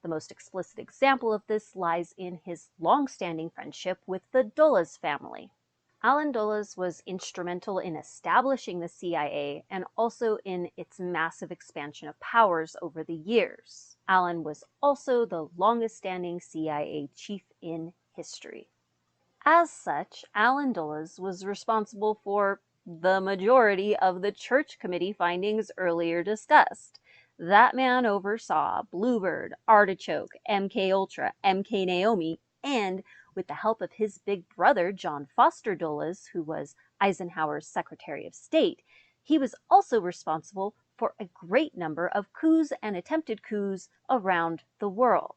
The most explicit example of this lies in his long-standing friendship with the Dulles family. Allen Dulles was instrumental in establishing the CIA and also in its massive expansion of powers over the years. Allen was also the longest-standing CIA chief in history. As such, Allen Dulles was responsible for the majority of the Church Committee findings earlier discussed. That man oversaw Bluebird, Artichoke, MK Ultra, MK Naomi, and with the help of his big brother, John Foster Dulles, who was Eisenhower's Secretary of State, he was also responsible for a great number of coups and attempted coups around the world.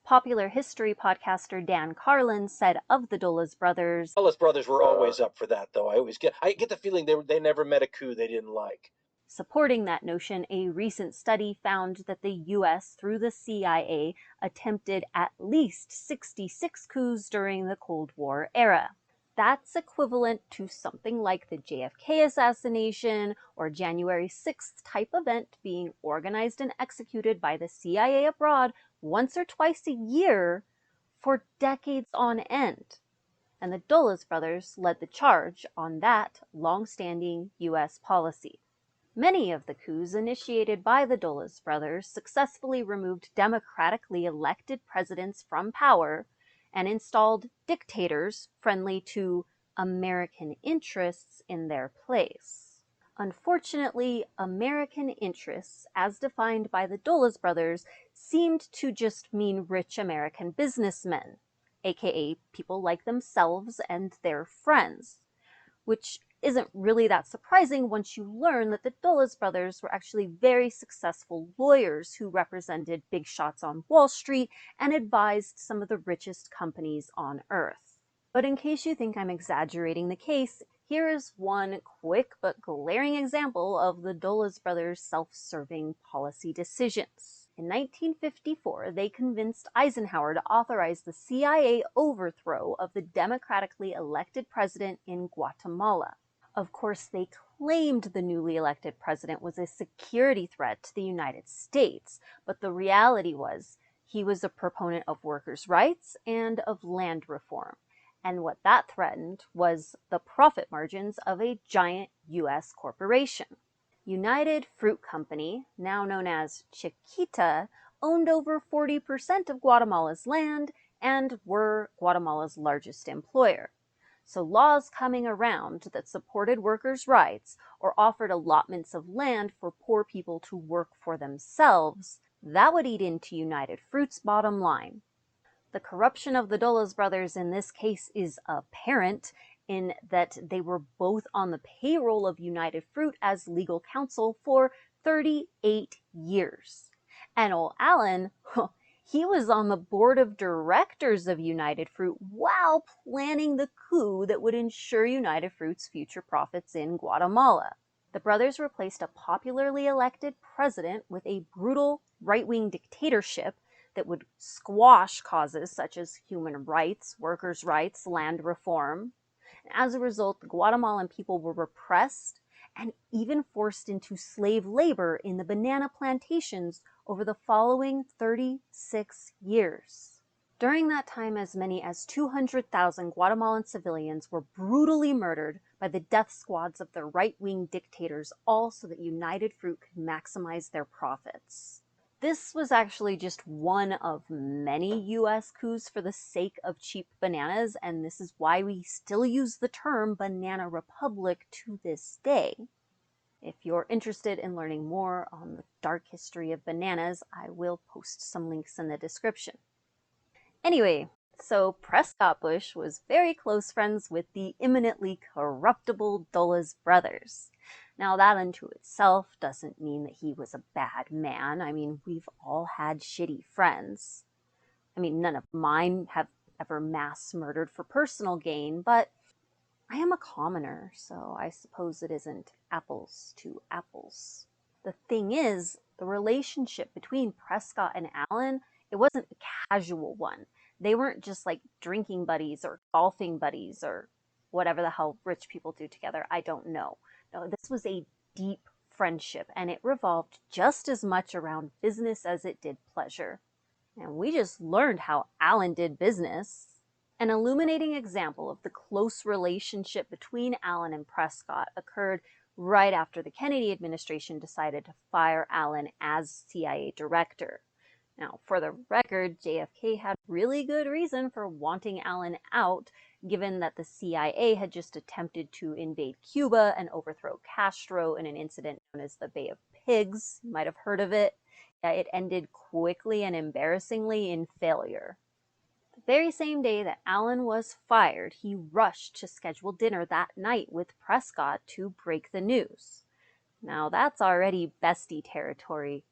Popular history podcaster Dan Carlin said of the Dulles brothers, Dulles brothers were always up for that, though. I get the feeling they never met a coup they didn't like. Supporting that notion, a recent study found that the U.S., through the CIA, attempted at least 66 coups during the Cold War era. That's equivalent to something like the JFK assassination or January 6th type event being organized and executed by the CIA abroad once or twice a year for decades on end. And the Dulles brothers led the charge on that long-standing U.S. policy. Many of the coups initiated by the Dulles brothers successfully removed democratically elected presidents from power and installed dictators friendly to American interests in their place. Unfortunately, American interests, as defined by the Dulles brothers, seemed to just mean rich American businessmen, aka people like themselves and their friends, which isn't really that surprising once you learn that the Dulles brothers were actually very successful lawyers who represented big shots on Wall Street and advised some of the richest companies on Earth. But in case you think I'm exaggerating the case, here is one quick but glaring example of the Dulles brothers' self-serving policy decisions. In 1954, they convinced Eisenhower to authorize the CIA overthrow of the democratically elected president in Guatemala. Of course, they claimed the newly elected president was a security threat to the United States, but the reality was he was a proponent of workers' rights and of land reform. And what that threatened was the profit margins of a giant U.S. corporation. United Fruit Company, now known as Chiquita, owned over 40% of Guatemala's land and were Guatemala's largest employer. So laws coming around that supported workers' rights or offered allotments of land for poor people to work for themselves, that would eat into United Fruit's bottom line. The corruption of the Dulles brothers in this case is apparent in that they were both on the payroll of United Fruit as legal counsel for 38 years. And old Allen, he was on the board of directors of United Fruit while planning the coup that would ensure United Fruit's future profits in Guatemala. The brothers replaced a popularly elected president with a brutal right-wing dictatorship that would squash causes such as human rights, workers' rights, land reform. As a result, the Guatemalan people were repressed and even forced into slave labor in the banana plantations over the following 36 years. During that time, as many as 200,000 Guatemalan civilians were brutally murdered by the death squads of the right-wing dictators, all so that United Fruit could maximize their profits. This was actually just one of many U.S. coups for the sake of cheap bananas, and this is why we still use the term Banana Republic to this day. If you're interested in learning more on the dark history of bananas, I will post some links in the description. Anyway, so Prescott Bush was very close friends with the imminently corruptible Dulles brothers. Now, that unto itself doesn't mean that he was a bad man. I mean, we've all had shitty friends. I mean, none of mine have ever mass murdered for personal gain, but I am a commoner, so I suppose it isn't apples to apples. The thing is, the relationship between Prescott and Allen, it wasn't a casual one. They weren't just like drinking buddies or golfing buddies or whatever the hell rich people do together. I don't know. No, this was a deep friendship, and it revolved just as much around business as it did pleasure. And we just learned how Allen did business. An illuminating example of the close relationship between Allen and Prescott occurred right after the Kennedy administration decided to fire Allen as CIA director. Now, for the record, JFK had really good reason for wanting Allen out, given that the CIA had just attempted to invade Cuba and overthrow Castro in an incident known as the Bay of Pigs. You might have heard of it. It ended quickly and embarrassingly in failure. The very same day that Allen was fired, he rushed to schedule dinner that night with Prescott to break the news. Now, that's already bestie territory.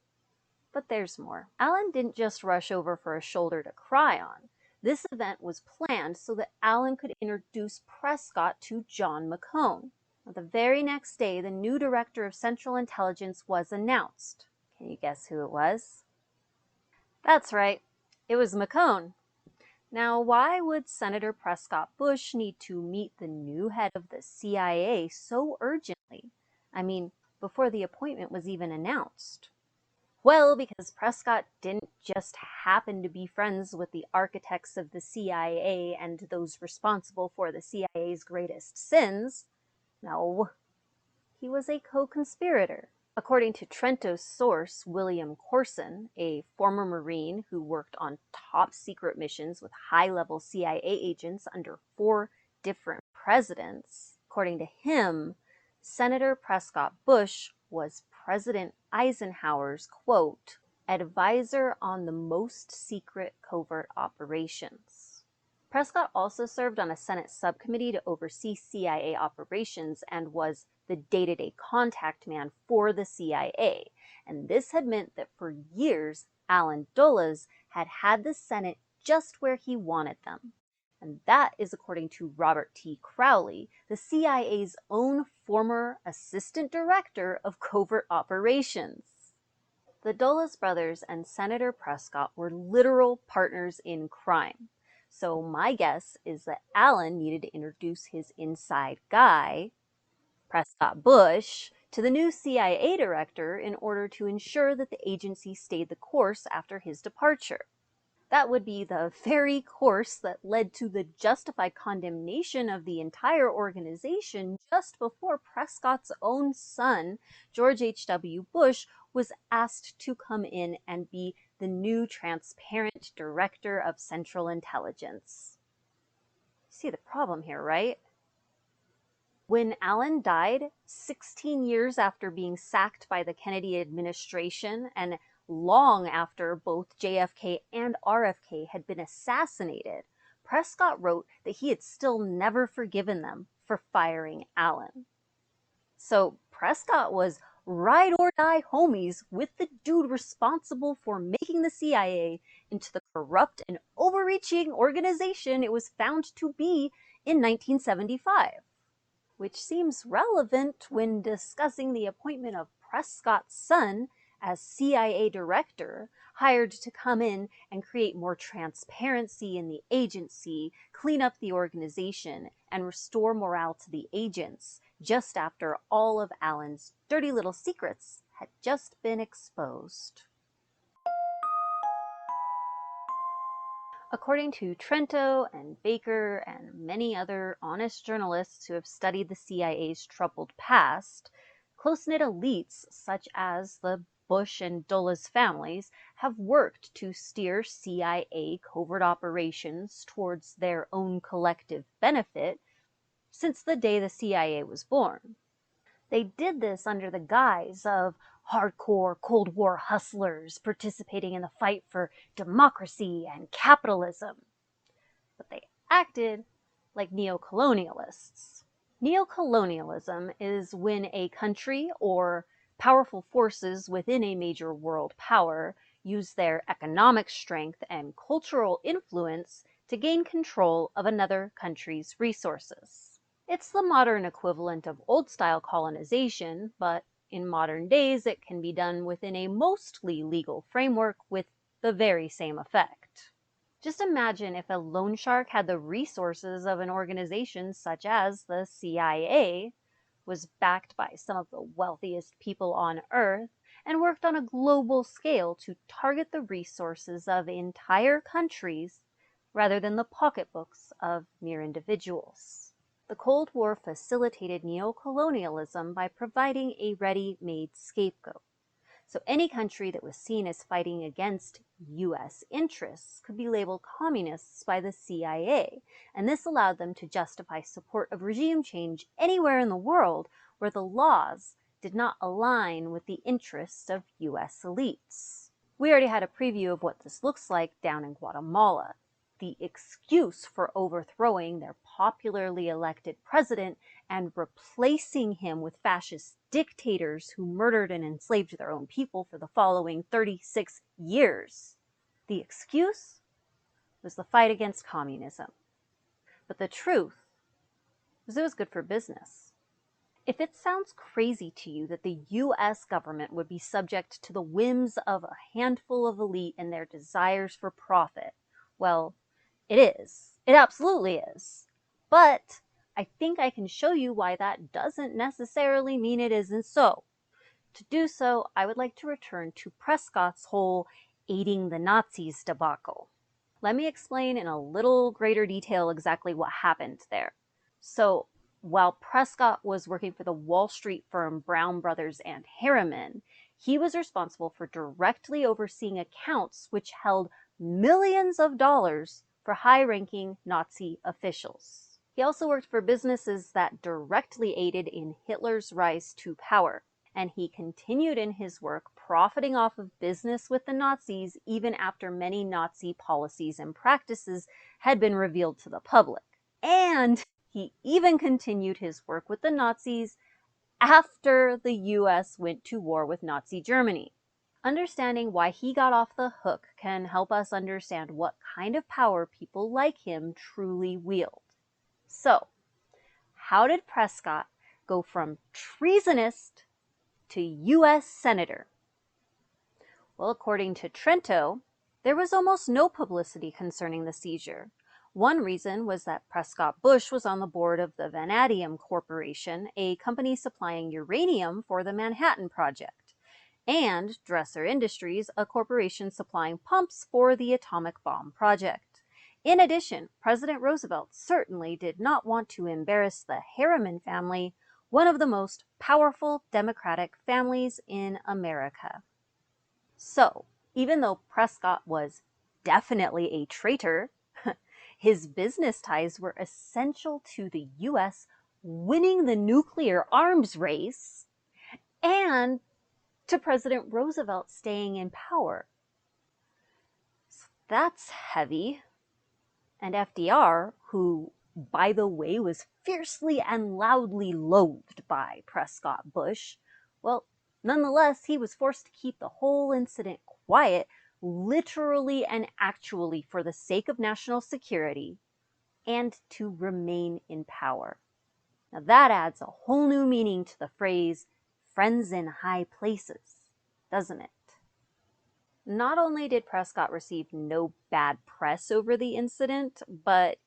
But there's more. Allen didn't just rush over for a shoulder to cry on. This event was planned so that Allen could introduce Prescott to John McCone. The very next day, the new director of Central Intelligence was announced. Can you guess who it was? That's right, it was McCone. Now, why would Senator Prescott Bush need to meet the new head of the CIA so urgently? I mean, before the appointment was even announced. Well, because Prescott didn't just happen to be friends with the architects of the CIA and those responsible for the CIA's greatest sins. No, he was a co-conspirator. According to Trento's source, William Corson, a former Marine who worked on top-secret missions with high-level CIA agents under 4 different presidents, according to him, Senator Prescott Bush was President Eisenhower's, quote, advisor on the most secret covert operations. Prescott also served on a Senate subcommittee to oversee CIA operations and was the day-to-day contact man for the CIA. And this had meant that for years, Allen Dulles had had the Senate just where he wanted them. And that is according to Robert T. CROWLEY, the CIA's own former assistant director of covert operations. The Dulles brothers and Senator Prescott were literal partners in crime. So my guess is that Allen needed to introduce his inside guy, Prescott Bush, to the new CIA director in order to ensure that the agency stayed the course after his departure. That would be the very course that led to the justified condemnation of the entire organization just before Prescott's own son, George H.W. Bush, was asked to come in and be the new transparent director of Central Intelligence. See the problem here, right? When Allen died, 16 years after being sacked by the Kennedy administration and long after both JFK and RFK had been assassinated, Prescott wrote that he had still never forgiven them for firing Allen. So Prescott was ride or die homies with the dude responsible for making the CIA into the corrupt and overreaching organization it was found to be in 1975. Which seems relevant when discussing the appointment of Prescott's son as CIA director, hired to come in and create more transparency in the agency, clean up the organization, and restore morale to the agents, just after all of Allen's dirty little secrets had just been exposed. According to Trento and Baker and many other honest journalists who have studied the CIA's troubled past, close-knit elites such as the Bush and Dulles families have worked to steer CIA covert operations towards their own collective benefit since the day the CIA was born. They did this under the guise of hardcore Cold War hustlers participating in the fight for democracy and capitalism. But they acted like neocolonialists. Neocolonialism is when a country or powerful forces within a major world power use their economic strength and cultural influence to gain control of another country's resources. It's the modern equivalent of old-style colonization, but in modern days it can be done within a mostly legal framework with the very same effect. Just imagine if a loan shark had the resources of an organization such as the CIA, was backed by some of the wealthiest people on Earth, and worked on a global scale to target the resources of entire countries rather than the pocketbooks of mere individuals. The Cold War facilitated neocolonialism by providing a ready-made scapegoat. So any country that was seen as fighting against U.S. interests could be labeled communists by the CIA, and this allowed them to justify support of regime change anywhere in the world where the laws did not align with the interests of U.S. elites. We already had a preview of what this looks like down in Guatemala. The excuse for overthrowing their popularly elected president and replacing him with fascist dictators who murdered and enslaved their own people for the following 36 years. The excuse was the fight against communism. But the truth was it was good for business. If it sounds crazy to you that the US government would be subject to the whims of a handful of elite and their desires for profit, well, it is. It absolutely is. But I think I can show you why that doesn't necessarily mean it isn't so. To do so, I would like to return to Prescott's whole aiding the Nazis debacle. Let me explain in a little greater detail exactly what happened there. So, while Prescott was working for the Wall Street firm Brown Brothers and Harriman, he was responsible for directly overseeing accounts which held millions of dollars for high-ranking Nazi officials. He also worked for businesses that directly aided in Hitler's rise to power, and he continued in his work profiting off of business with the Nazis even after many Nazi policies and practices had been revealed to the public. And he even continued his work with the Nazis after the US went to war with Nazi Germany. Understanding why he got off the hook can help us understand what kind of power people like him truly wield. So, how did Prescott go from treasonist to US Senator? Well, according to Trento, there was almost no publicity concerning the seizure. One reason was that Prescott Bush was on the board of the Vanadium Corporation, a company supplying uranium for the Manhattan Project, and Dresser Industries, a corporation supplying pumps for the atomic bomb project. In addition, President Roosevelt certainly did not want to embarrass the Harriman family, one of the most powerful Democratic families in America. So, even though Prescott was definitely a traitor, his business ties were essential to the US winning the nuclear arms race and to President Roosevelt staying in power. So that's heavy. And FDR, who, by the way, was fiercely and loudly loathed by Prescott Bush, well, nonetheless, he was forced to keep the whole incident quiet, literally and actually for the sake of national security, and to remain in power. Now that adds a whole new meaning to the phrase, friends in high places, doesn't it? Not only did Prescott receive no bad press over the incident, but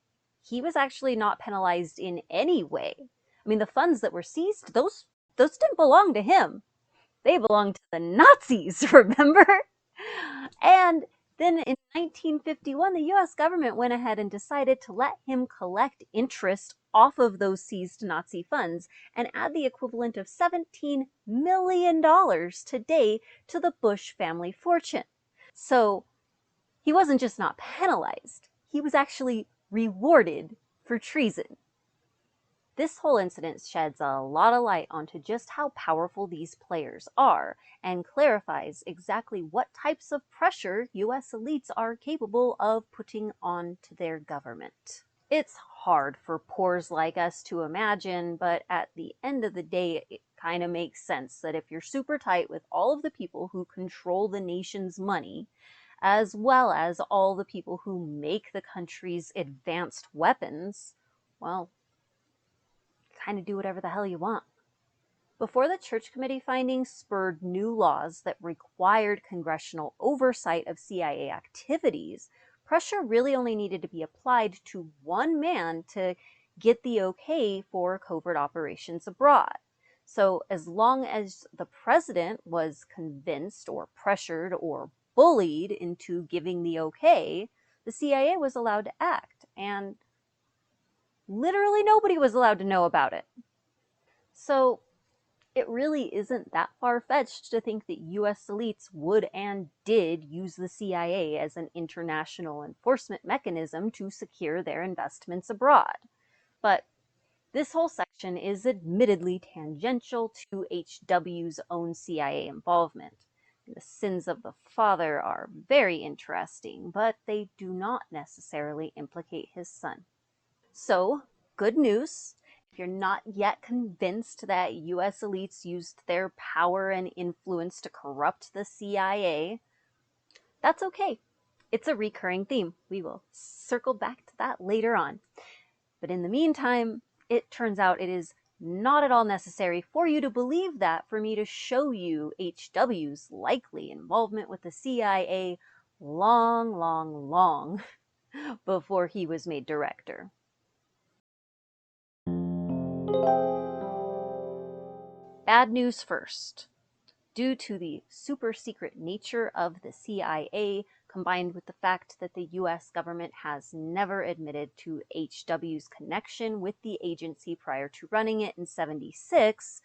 he was actually not penalized in any way. I mean, the funds that were seized, those didn't belong to him. They belonged to the Nazis, remember? And then in 1951, the US government went ahead and decided to let him collect interest off of those seized Nazi funds and add the equivalent of $17 million today to the Bush family fortune. So he wasn't just not penalized, he was actually rewarded for treason. This whole incident sheds a lot of light onto just how powerful these players are and clarifies exactly what types of pressure US elites are capable of putting onto their government. It's hard for pores like us to imagine, but at the end of the day, it kind of makes sense that if you're super tight with all of the people who control the nation's money, as well as all the people who make the country's advanced weapons, well, kind of do whatever the hell you want. Before the Church Committee findings spurred new laws that required congressional oversight of CIA activities, pressure really only needed to be applied to one man to get the okay for covert operations abroad. So as long as the president was convinced or pressured or bullied into giving the okay, the CIA was allowed to act, and literally nobody was allowed to know about it. So it really isn't that far-fetched to think that US elites would and did use the CIA as an international enforcement mechanism to secure their investments abroad. But this whole section is admittedly tangential to H.W.'s own CIA involvement. The sins of the father are very interesting, but they do not necessarily implicate his son. So, good news. If you're not yet convinced that US elites used their power and influence to corrupt the CIA, that's okay. It's a recurring theme. We will circle back to that later on. But in the meantime, it turns out it is not at all necessary for you to believe that for me to show you H.W.'s likely involvement with the CIA long before he was made director. Bad news first. Due to the super secret nature of the CIA, combined with the fact that the US government has never admitted to H.W.'s connection with the agency prior to running it in '76,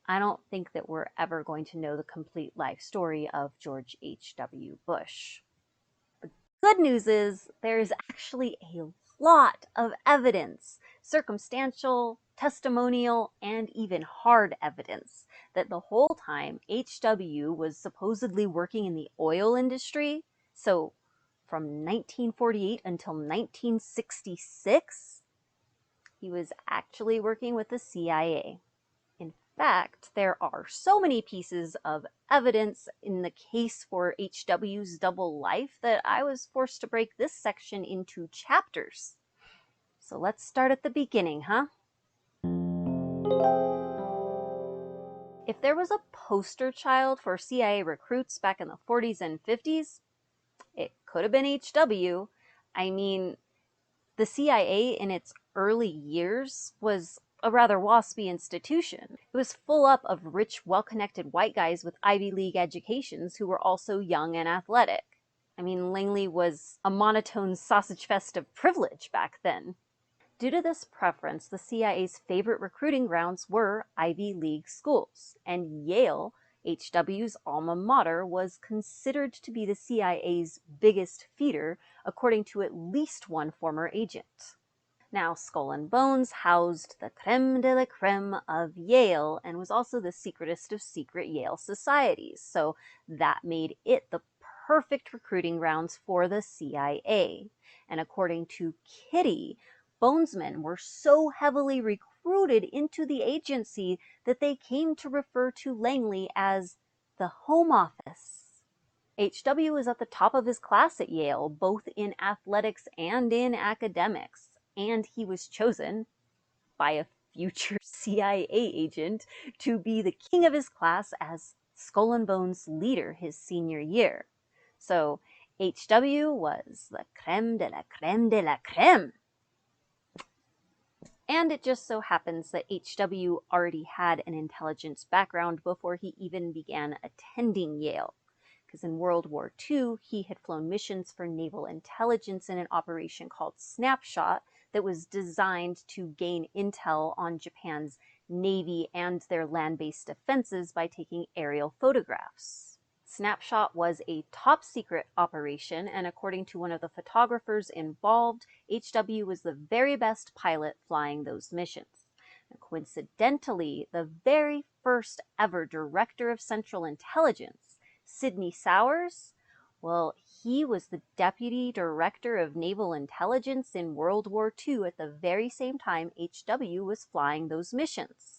I don't think that we're ever going to know the complete life story of George H.W. Bush. The good news is there's actually a lot of evidence, circumstantial, testimonial, and even hard evidence, that the whole time H.W. was supposedly working in the oil industry, so from 1948 until 1966, he was actually working with the CIA. In fact, there are so many pieces of evidence in the case for H.W.'s double life that I was forced to break this section into chapters. So let's start at the beginning, huh? If there was a poster child for CIA recruits back in the 40s and 50s, it could have been H.W. I mean, the CIA in its early years was a rather waspy institution. It was full up of rich, well-connected white guys with Ivy League educations who were also young and athletic. I mean, Langley was a monotone sausage fest of privilege back then. Due to this preference, the CIA's favorite recruiting grounds were Ivy League schools, and Yale, H.W.'s alma mater, was considered to be the CIA's biggest feeder, according to at least one former agent. Now, Skull and Bones housed the creme de la creme of Yale and was also the secretest of secret Yale societies, so that made it the perfect recruiting grounds for the CIA. And according to Kitty, Bonesmen were so heavily recruited into the agency that they came to refer to Langley as the Home Office. H.W. was at the top of his class at Yale, both in athletics and in academics, and he was chosen by a future CIA agent to be the king of his class as Skull and Bones leader his senior year. So H.W. was the creme de la creme de la creme. And it just so happens that H.W. already had an intelligence background before he even began attending Yale, because in World War II, he had flown missions for naval intelligence in an operation called Snapshot that was designed to gain intel on Japan's navy and their land-based defenses by taking aerial photographs. Snapshot was a top-secret operation, and according to one of the photographers involved, H.W. was the very best pilot flying those missions. And coincidentally, the very first ever director of Central Intelligence, Sidney Sowers, well, he was the deputy director of naval intelligence in World War II at the very same time H.W. was flying those missions.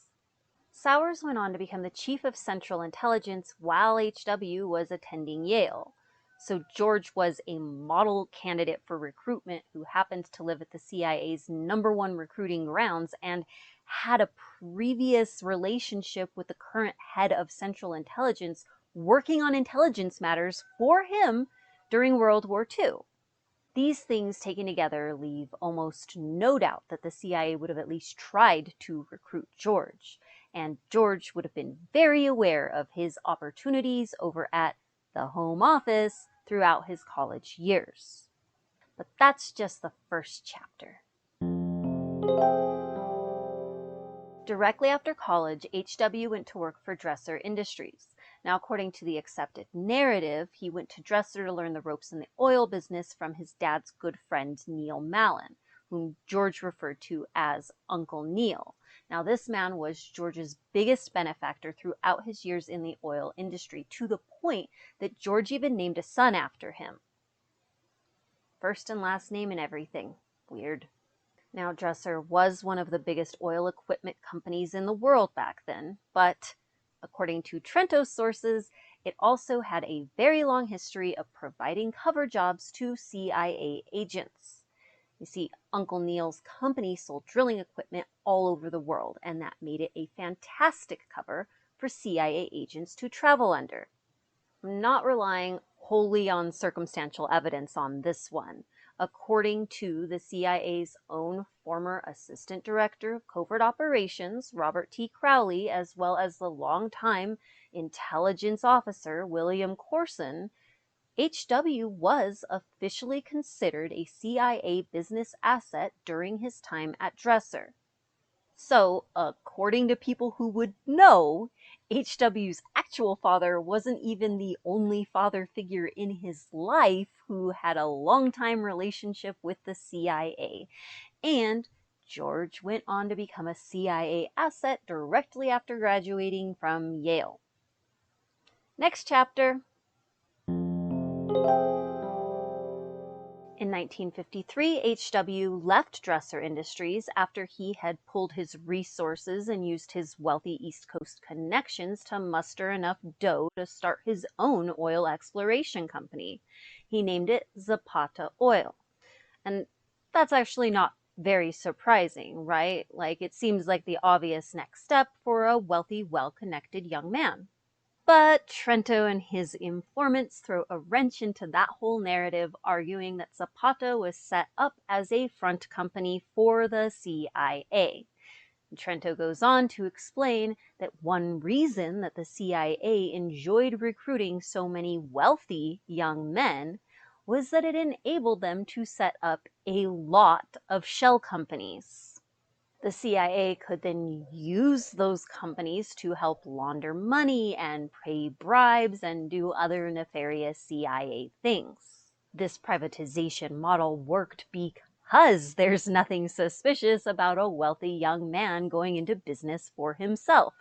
Sowers went on to become the chief of Central Intelligence while H.W. was attending Yale. So George was a model candidate for recruitment who happened to live at the CIA's #1 recruiting grounds and had a previous relationship with the current head of Central Intelligence working on intelligence matters for him during World War II. These things taken together leave almost no doubt that the CIA would have at least tried to recruit George, and George would have been very aware of his opportunities over at the Home Office throughout his college years. But that's just the first chapter. Directly after college, H.W. went to work for Dresser Industries. Now, according to the accepted narrative, he went to Dresser to learn the ropes in the oil business from his dad's good friend Neil Mallon, whom George referred to as Uncle Neil. Now, this man was George's biggest benefactor throughout his years in the oil industry, to the point that George even named a son after him. First and last name and everything. Weird. Now, Dresser was one of the biggest oil equipment companies in the world back then, but according to Trento's sources, it also had a very long history of providing cover jobs to CIA agents. You see, Uncle Neil's company sold drilling equipment all over the world, and that made it a fantastic cover for CIA agents to travel under. I'm not relying wholly on circumstantial evidence on this one. According to the CIA's own former Assistant Director of Covert Operations, Robert T. CROWLEY, as well as the longtime intelligence officer, William Corson, H.W. was officially considered a CIA business asset during his time at Dresser. So, according to people who would know, H.W.'s actual father wasn't even the only father figure in his life who had a long-time relationship with the CIA. And George went on to become a CIA asset directly after graduating from Yale. Next chapter. In 1953, H.W. left Dresser Industries after he had pooled his resources and used his wealthy East Coast connections to muster enough dough to start his own oil exploration company. He named it Zapata Oil. And that's actually not very surprising, right? Like, it seems like the obvious next step for a wealthy, well-connected young man. But Trento and his informants throw a wrench into that whole narrative, arguing that Zapata was set up as a front company for the CIA. Trento goes on to explain that one reason that the CIA enjoyed recruiting so many wealthy young men was that it enabled them to set up a lot of shell companies. The CIA could then use those companies to help launder money and pay bribes and do other nefarious CIA things. This privatization model worked because there's nothing suspicious about a wealthy young man going into business for himself.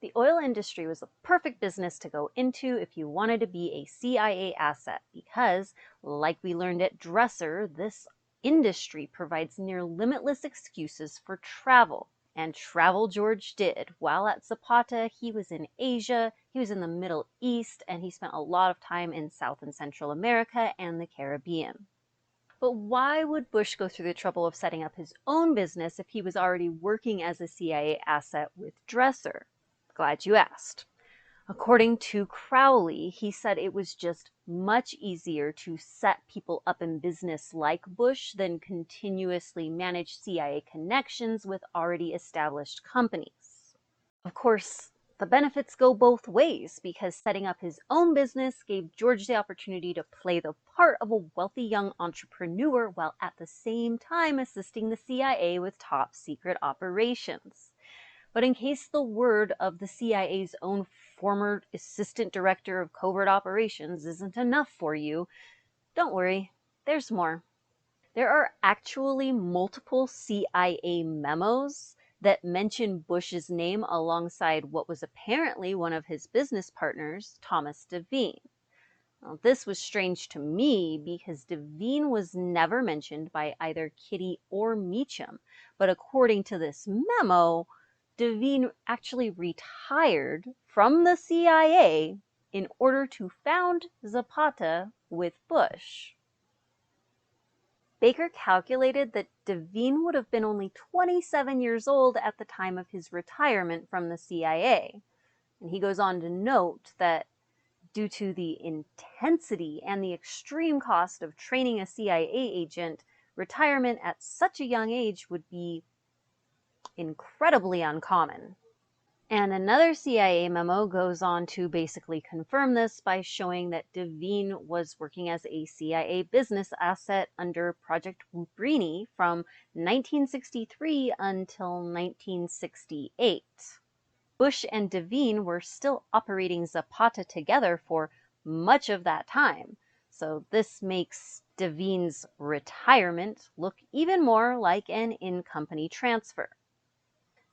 The oil industry was the perfect business to go into if you wanted to be a CIA asset because, like we learned at Dresser, this industry provides near limitless excuses for travel. And travel George did. While at Zapata, he was in Asia, he was in the Middle East, and he spent a lot of time in South and Central America and the Caribbean. But why would Bush go through the trouble of setting up his own business if he was already working as a CIA asset with Dresser? Glad you asked. According to CROWLEY, he said it was just much easier to set people up in business like Bush than continuously manage CIA connections with already established companies. Of course, the benefits go both ways because setting up his own business gave George the opportunity to play the part of a wealthy young entrepreneur while at the same time assisting the CIA with top secret operations. But in case the word of the CIA's own former assistant director of covert operations isn't enough for you, don't worry, there's more. There are actually multiple CIA memos that mention Bush's name alongside what was apparently one of his business partners, Thomas Devine. Now, this was strange to me because Devine was never mentioned by either Kitty or Meacham, but according to this memo, Devine actually retired from the CIA in order to found Zapata with Bush. Baker calculated that Devine would have been only 27 years old at the time of his retirement from the CIA. And he goes on to note that due to the intensity and the extreme cost of training a CIA agent, retirement at such a young age would be incredibly uncommon. And another CIA memo goes on to basically confirm this by showing that Devine was working as a CIA business asset under Project Wubrini from 1963 until 1968. Bush and Devine were still operating Zapata together for much of that time, so this makes Devine's retirement look even more like an in-company transfer.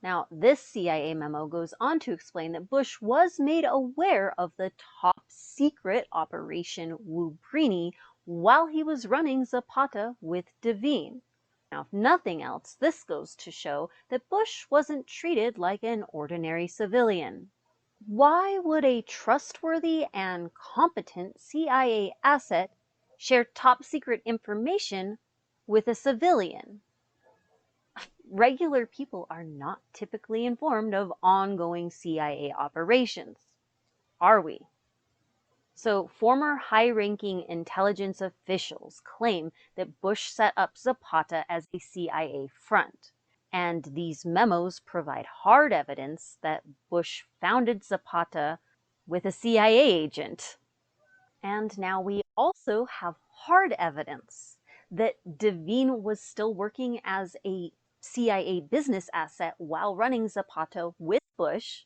Now, this CIA memo goes on to explain that Bush was made aware of the top secret Operation Wubrini while he was running Zapata with Devine. Now, if nothing else, this goes to show that Bush wasn't treated like an ordinary civilian. Why would a trustworthy and competent CIA asset share top secret information with a civilian? Regular people are not typically informed of ongoing CIA operations, are we? So former high-ranking intelligence officials claim that Bush set up Zapata as a CIA front, and these memos provide hard evidence that Bush founded Zapata with a CIA agent. And now we also have hard evidence that Devine was still working as a CIA business asset while running Zapata with Bush,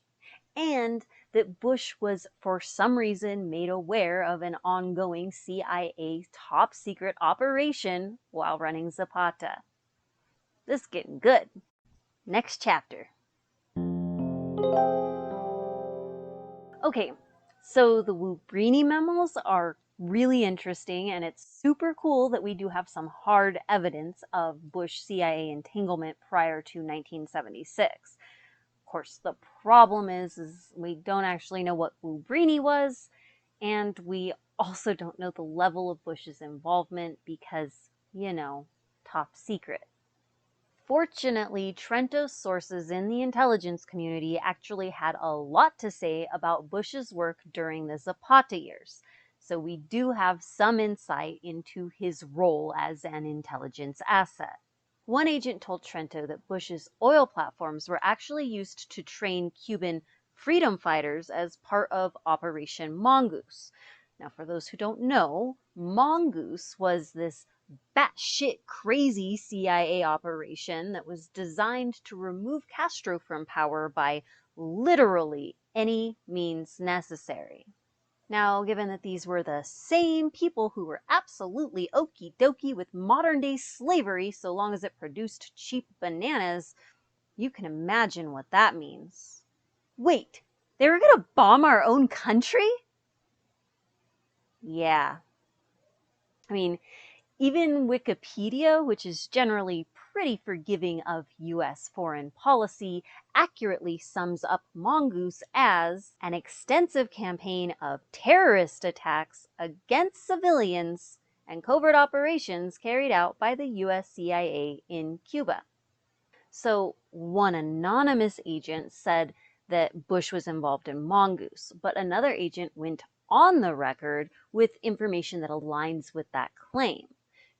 and that Bush was for some reason made aware of an ongoing CIA top secret operation while running Zapata. This is getting good. Next chapter. Okay, so the Woobrini memos are really interesting, and it's super cool that we do have some hard evidence of Bush CIA entanglement prior to 1976. Of course, the problem is we don't actually know what Woobrini was, and we also don't know the level of Bush's involvement because, you know, top secret. Fortunately, Trento's sources in the intelligence community actually had a lot to say about Bush's work during the Zapata years, so we do have some insight into his role as an intelligence asset. One agent told Trento that Bush's oil platforms were actually used to train Cuban freedom fighters as part of Operation Mongoose. Now, for those who don't know, Mongoose was this batshit crazy CIA operation that was designed to remove Castro from power by literally any means necessary. Now, given that these were the same people who were absolutely okie dokie with modern day slavery so long as it produced cheap bananas, you can imagine what that means. Wait, they were gonna bomb our own country? Yeah. I mean, even Wikipedia, which is generally pretty forgiving of US foreign policy, accurately sums up Mongoose as an extensive campaign of terrorist attacks against civilians and covert operations carried out by the US CIA in Cuba. So one anonymous agent said that Bush was involved in Mongoose, but another agent went on the record with information that aligns with that claim.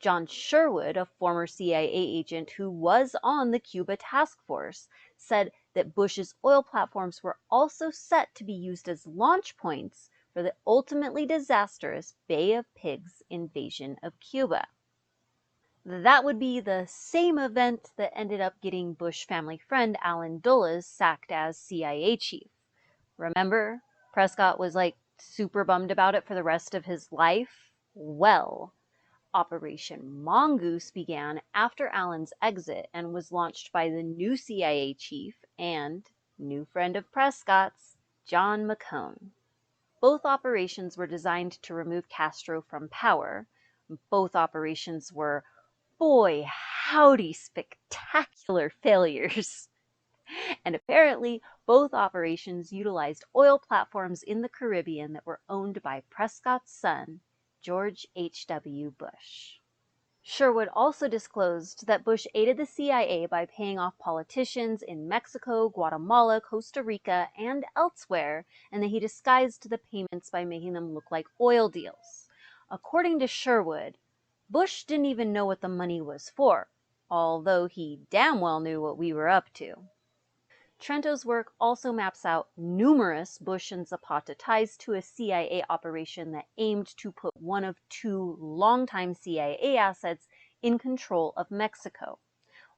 John Sherwood, a former CIA agent who was on the Cuba task force, said that Bush's oil platforms were also set to be used as launch points for the ultimately disastrous Bay of Pigs invasion of Cuba. That would be the same event that ended up getting Bush family friend Allen Dulles sacked as CIA chief. Remember? Prescott was like super bummed about it for the rest of his life. Well, Operation Mongoose began after Allen's exit and was launched by the new CIA chief and new friend of Prescott's, John McCone. Both operations were designed to remove Castro from power. Both operations were, boy howdy, spectacular failures. And apparently, both operations utilized oil platforms in the Caribbean that were owned by Prescott's son, George H.W. Bush. Sherwood also disclosed that Bush aided the CIA by paying off politicians in Mexico, Guatemala, Costa Rica, and elsewhere, and that he disguised the payments by making them look like oil deals. According to Sherwood, Bush didn't even know what the money was for, although he damn well knew what we were up to. Trento's work also maps out numerous Bush and Zapata ties to a CIA operation that aimed to put one of two longtime CIA assets in control of Mexico.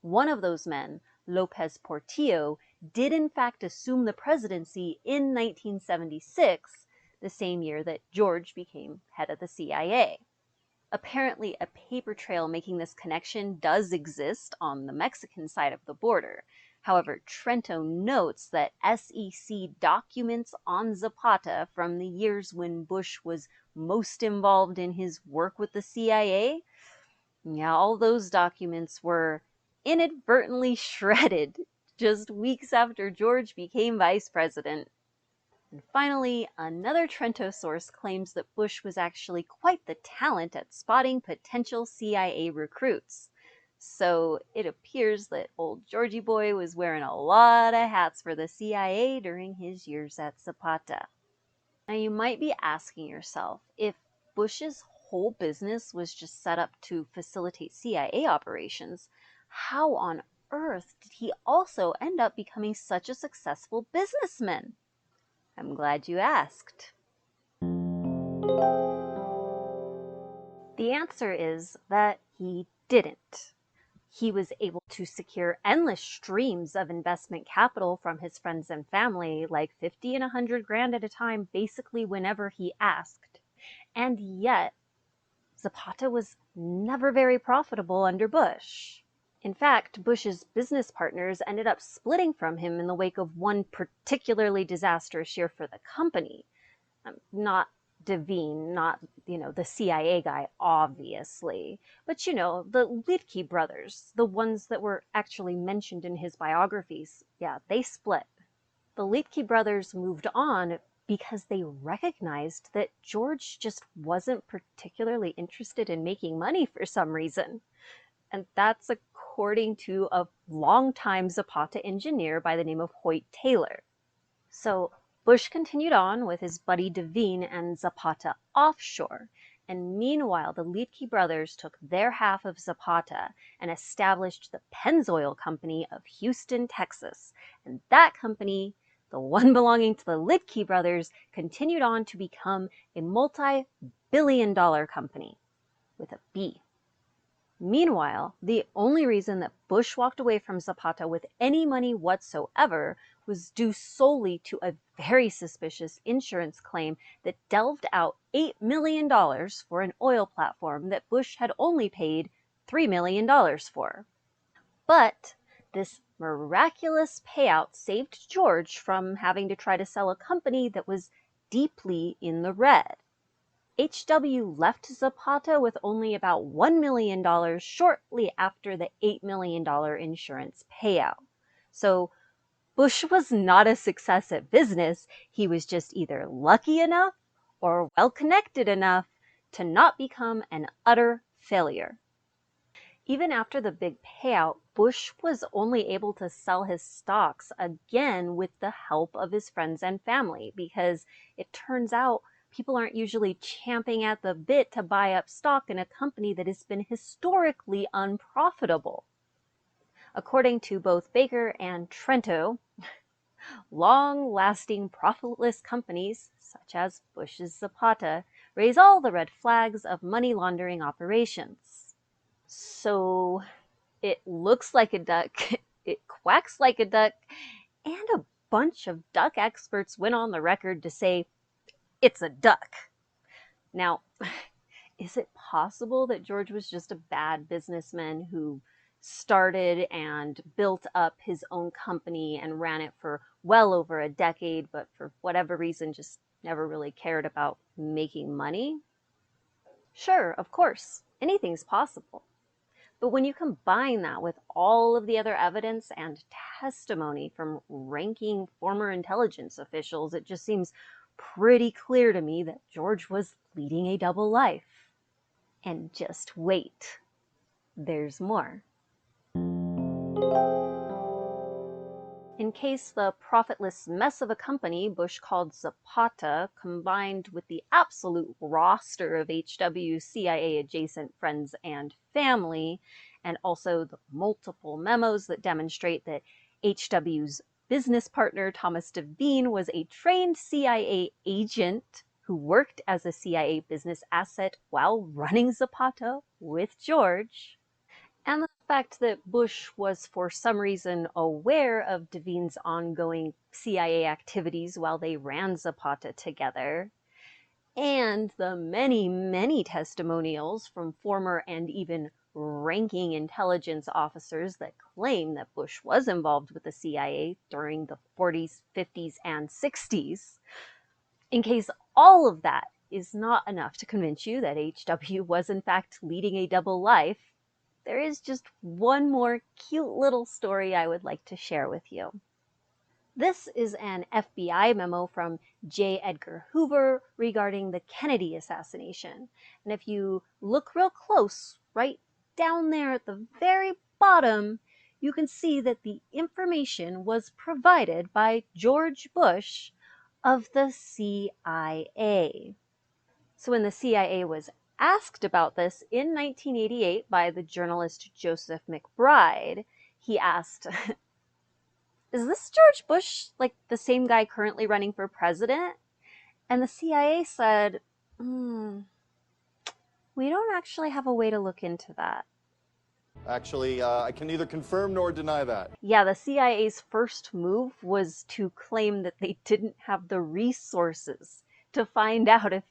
One of those men, Lopez Portillo, did in fact assume the presidency in 1976, the same year that George became head of the CIA. Apparently, a paper trail making this connection does exist on the Mexican side of the border. However, Trento notes that SEC documents on Zapata from the years when Bush was most involved in his work with the CIA, all those documents were inadvertently shredded just weeks after George became vice president. And finally, another Trento source claims that Bush was actually quite the talent at spotting potential CIA recruits. So it appears that old Georgie boy was wearing a lot of hats for the CIA during his years at Zapata. Now you might be asking yourself, if Bush's whole business was just set up to facilitate CIA operations, how on earth did he also end up becoming such a successful businessman? I'm glad you asked. The answer is that he didn't. He was able to secure endless streams of investment capital from his friends and family, like 50 and 100 grand at a time, basically whenever he asked. And yet, Zapata was never very profitable under Bush. In fact, Bush's business partners ended up splitting from him in the wake of one particularly disastrous year for the company. Not Devine, not, the CIA guy, obviously, but the Lidke brothers, the ones that were actually mentioned in his biographies. Yeah, they split. The Lidke brothers moved on because they recognized that George just wasn't particularly interested in making money for some reason. And that's according to a longtime Zapata engineer by the name of Hoyt Taylor. So Bush continued on with his buddy Devine and Zapata offshore, and meanwhile the Lidke brothers took their half of Zapata and established the Pennzoil Company of Houston, Texas. And that company, the one belonging to the Lidke brothers, continued on to become a multi-billion-dollar company with a B. Meanwhile, the only reason that Bush walked away from Zapata with any money whatsoever was due solely to a very suspicious insurance claim that delved out $8 million for an oil platform that Bush had only paid $3 million for. But this miraculous payout saved George from having to try to sell a company that was deeply in the red. H.W. left Zapata with only about $1 million shortly after the $8 million insurance payout. So Bush was not a success at business. He was just either lucky enough or well-connected enough to not become an utter failure. Even after the big payout, Bush was only able to sell his stocks again with the help of his friends and family, because it turns out people aren't usually champing at the bit to buy up stock in a company that has been historically unprofitable. According to both Baker and Trento, long-lasting profitless companies, such as Bush's Zapata, raise all the red flags of money laundering operations. So it looks like a duck, it quacks like a duck, and a bunch of duck experts went on the record to say it's a duck. Now, is it possible that George was just a bad businessman who started and built up his own company and ran it for well over a decade, but for whatever reason just never really cared about making money? Sure, of course, anything's possible. But when you combine that with all of the other evidence and testimony from ranking former intelligence officials, it just seems pretty clear to me that George was leading a double life. And just wait, there's more. In case the profitless mess of a company Bush called Zapata, combined with the absolute roster of HW's CIA-adjacent friends and family, and also the multiple memos that demonstrate that HW's business partner, Thomas Devine, was a trained CIA agent who worked as a CIA business asset while running Zapata with George, and the fact that Bush was for some reason aware of Devine's ongoing CIA activities while they ran Zapata together, and the many, many testimonials from former and even ranking intelligence officers that claim that Bush was involved with the CIA during the 40s, 50s, and 60s. In case all of that is not enough to convince you that HW was in fact leading a double life, there is just one more cute little story I would like to share with you. This is an FBI memo from J. Edgar Hoover regarding the Kennedy assassination. And if you look real close, right down there at the very bottom, you can see that the information was provided by George Bush of the CIA. So when the CIA was asked about this in 1988 by the journalist Joseph McBride, he asked, is this George Bush, like the same guy currently running for president? And the CIA said, we don't actually have a way to look into that. Actually, I can neither confirm nor deny that. Yeah, the CIA's first move was to claim that they didn't have the resources to find out if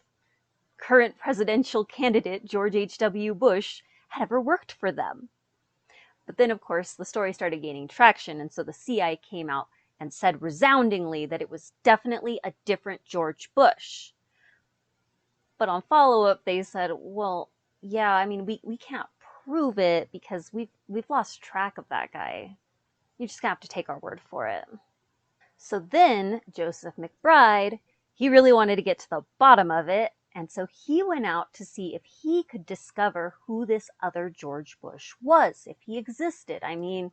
current presidential candidate George H.W. Bush had ever worked for them. But then, of course, the story started gaining traction, and so the CIA came out and said resoundingly that it was definitely a different George Bush. But on follow-up, they said, well, yeah, I mean, we can't prove it because we've lost track of that guy. You're just gonna have to take our word for it. So then Joseph McBride, he really wanted to get to the bottom of it, and so he went out to see if he could discover who this other George Bush was, if he existed. I mean,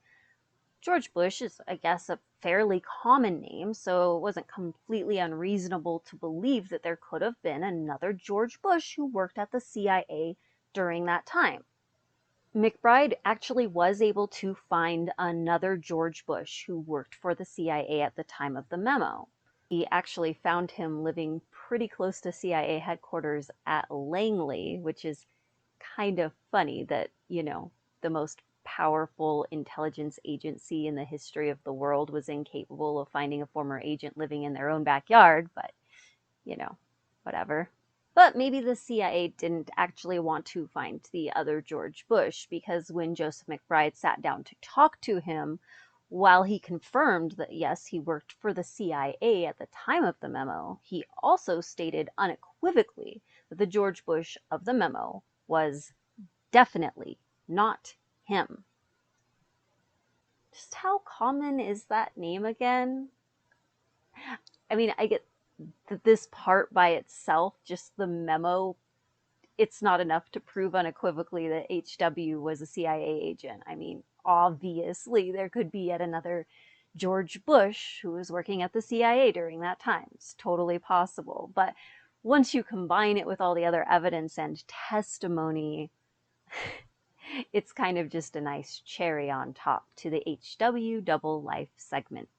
George Bush is, I guess, a fairly common name, so it wasn't completely unreasonable to believe that there could have been another George Bush who worked at the CIA during that time. McBride actually was able to find another George Bush who worked for the CIA at the time of the memo. He actually found him living pretty close to CIA headquarters at Langley, which is kind of funny that, you know, the most powerful intelligence agency in the history of the world was incapable of finding a former agent living in their own backyard, but, you know, whatever. But maybe the CIA didn't actually want to find the other George Bush, because when Joseph McBride sat down to talk to him, while he confirmed that yes, he worked for the CIA at the time of the memo, he also stated unequivocally that the George Bush of the memo was definitely not him. Just how common is that name again? I mean, I get that this part by itself, just the memo, it's not enough to prove unequivocally that H.W. was a CIA agent. I mean, obviously there could be yet another George Bush who was working at the CIA during that time. It's totally possible. But once you combine it with all the other evidence and testimony, it's kind of just a nice cherry on top to the H.W. double life segment.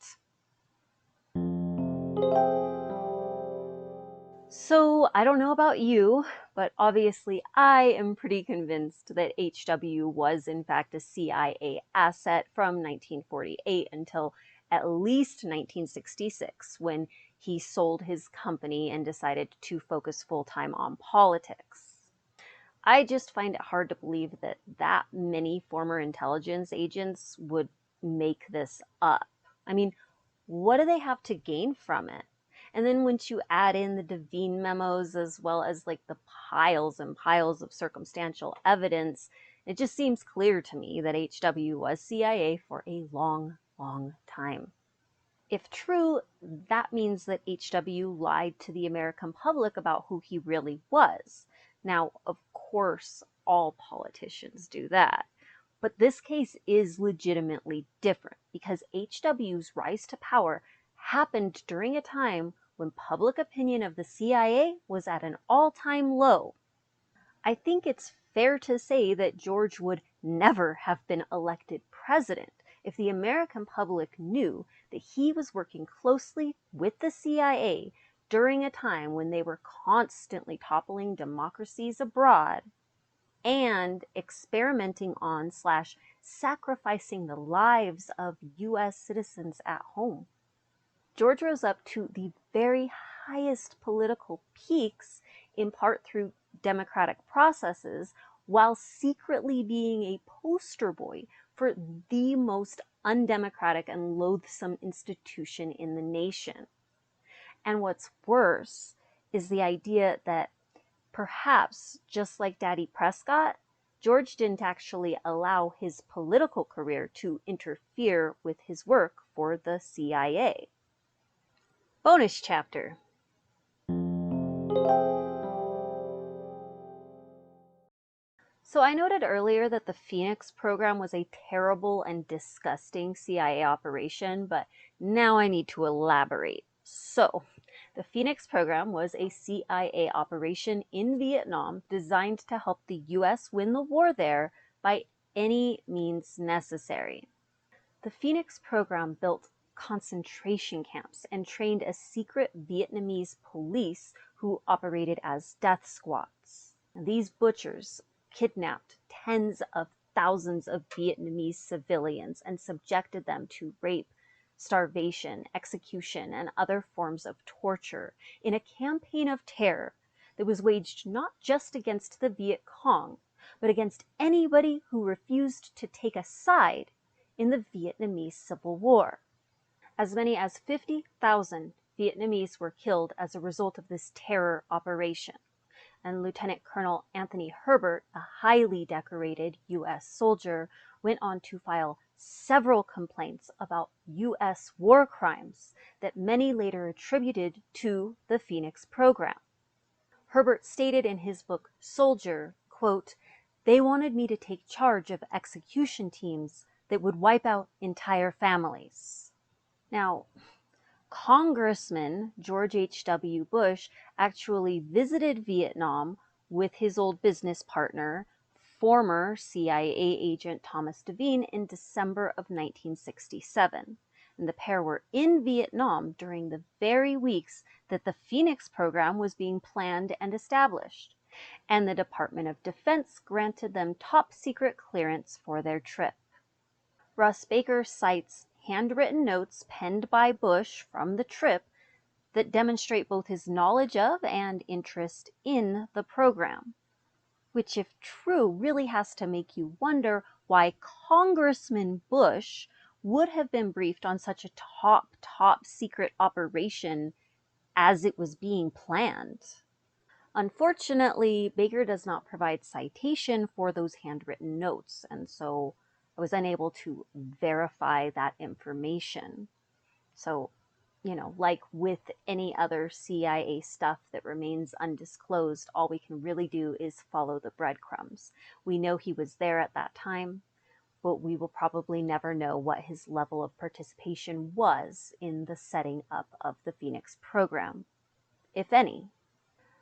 So I don't know about you, but obviously I am pretty convinced that H.W. was in fact a CIA asset from 1948 until at least 1966, when he sold his company and decided to focus full-time on politics. I just find it hard to believe that that many former intelligence agents would make this up. I mean, what do they have to gain from it? And then once you add in the Devine memos, as well as like the piles and piles of circumstantial evidence, it just seems clear to me that H.W. was CIA for a long, long time. If true, that means that H.W. lied to the American public about who he really was. Now, of course, all politicians do that. But this case is legitimately different because H.W.'s rise to power happened during a time when public opinion of the CIA was at an all-time low. I think it's fair to say that George would never have been elected president if the American public knew that he was working closely with the CIA during a time when they were constantly toppling democracies abroad and experimenting on / sacrificing the lives of U.S. citizens at home. George rose up to the very highest political peaks, in part through democratic processes, while secretly being a poster boy for the most undemocratic and loathsome institution in the nation. And what's worse is the idea that perhaps, just like Daddy Prescott, George didn't actually allow his political career to interfere with his work for the CIA. Bonus chapter. So I noted earlier that the Phoenix program was a terrible and disgusting CIA operation, but now I need to elaborate. So, the Phoenix program was a CIA operation in Vietnam designed to help the US win the war there by any means necessary. The Phoenix program built concentration camps and trained a secret Vietnamese police who operated as death squads. And these butchers kidnapped tens of thousands of Vietnamese civilians and subjected them to rape, starvation, execution, and other forms of torture in a campaign of terror that was waged not just against the Viet Cong, but against anybody who refused to take a side in the Vietnamese Civil War. As many as 50,000 Vietnamese were killed as a result of this terror operation, and Lieutenant Colonel Anthony Herbert, a highly decorated U.S. soldier, went on to file several complaints about U.S. war crimes that many later attributed to the Phoenix program. Herbert stated in his book Soldier, quote, "They wanted me to take charge of execution teams that would wipe out entire families." Now, Congressman George H.W. Bush actually visited Vietnam with his old business partner, former CIA agent Thomas Devine, in December of 1967. And the pair were in Vietnam during the very weeks that the Phoenix program was being planned and established. And the Department of Defense granted them top secret clearance for their trip. Russ Baker cites handwritten notes penned by Bush from the trip that demonstrate both his knowledge of and interest in the program, which, if true, really has to make you wonder why Congressman Bush would have been briefed on such a top secret operation as it was being planned. Unfortunately, Baker does not provide citation for those handwritten notes, and so I was unable to verify that information. So, like with any other CIA stuff that remains undisclosed, all we can really do is follow the breadcrumbs. We know he was there at that time, but we will probably never know what his level of participation was in the setting up of the Phoenix program, if any.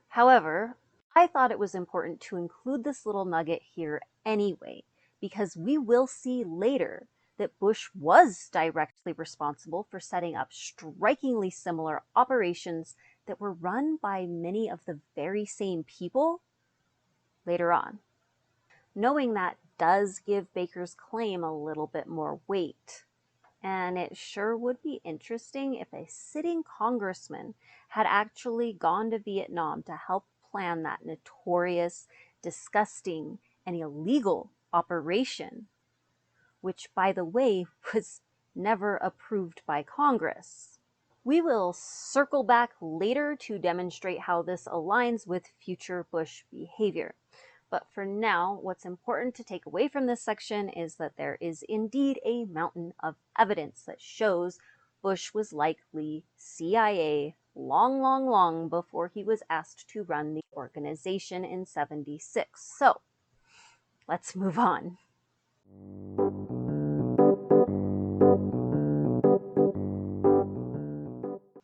However, I thought it was important to include this little nugget here anyway, because we will see later that Bush was directly responsible for setting up strikingly similar operations that were run by many of the very same people later on. Knowing that does give Baker's claim a little bit more weight. And it sure would be interesting if a sitting congressman had actually gone to Vietnam to help plan that notorious, disgusting, and illegal operation, which, by the way, was never approved by Congress. We will circle back later to demonstrate how this aligns with future Bush behavior. But for now, what's important to take away from this section is that there is indeed a mountain of evidence that shows Bush was likely CIA long before he was asked to run the organization in '76. So, let's move on.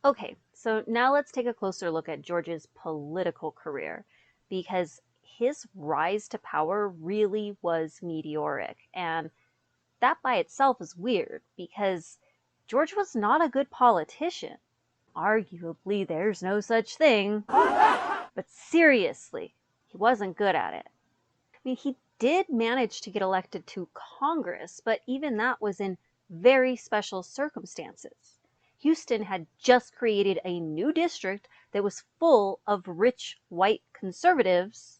Okay, so now let's take a closer look at George's political career, because his rise to power really was meteoric, and that by itself is weird, because George was not a good politician. Arguably, there's no such thing. But seriously, he wasn't good at it. I mean, he did manage to get elected to Congress, but even that was in very special circumstances. Houston had just created a new district that was full of rich white conservatives,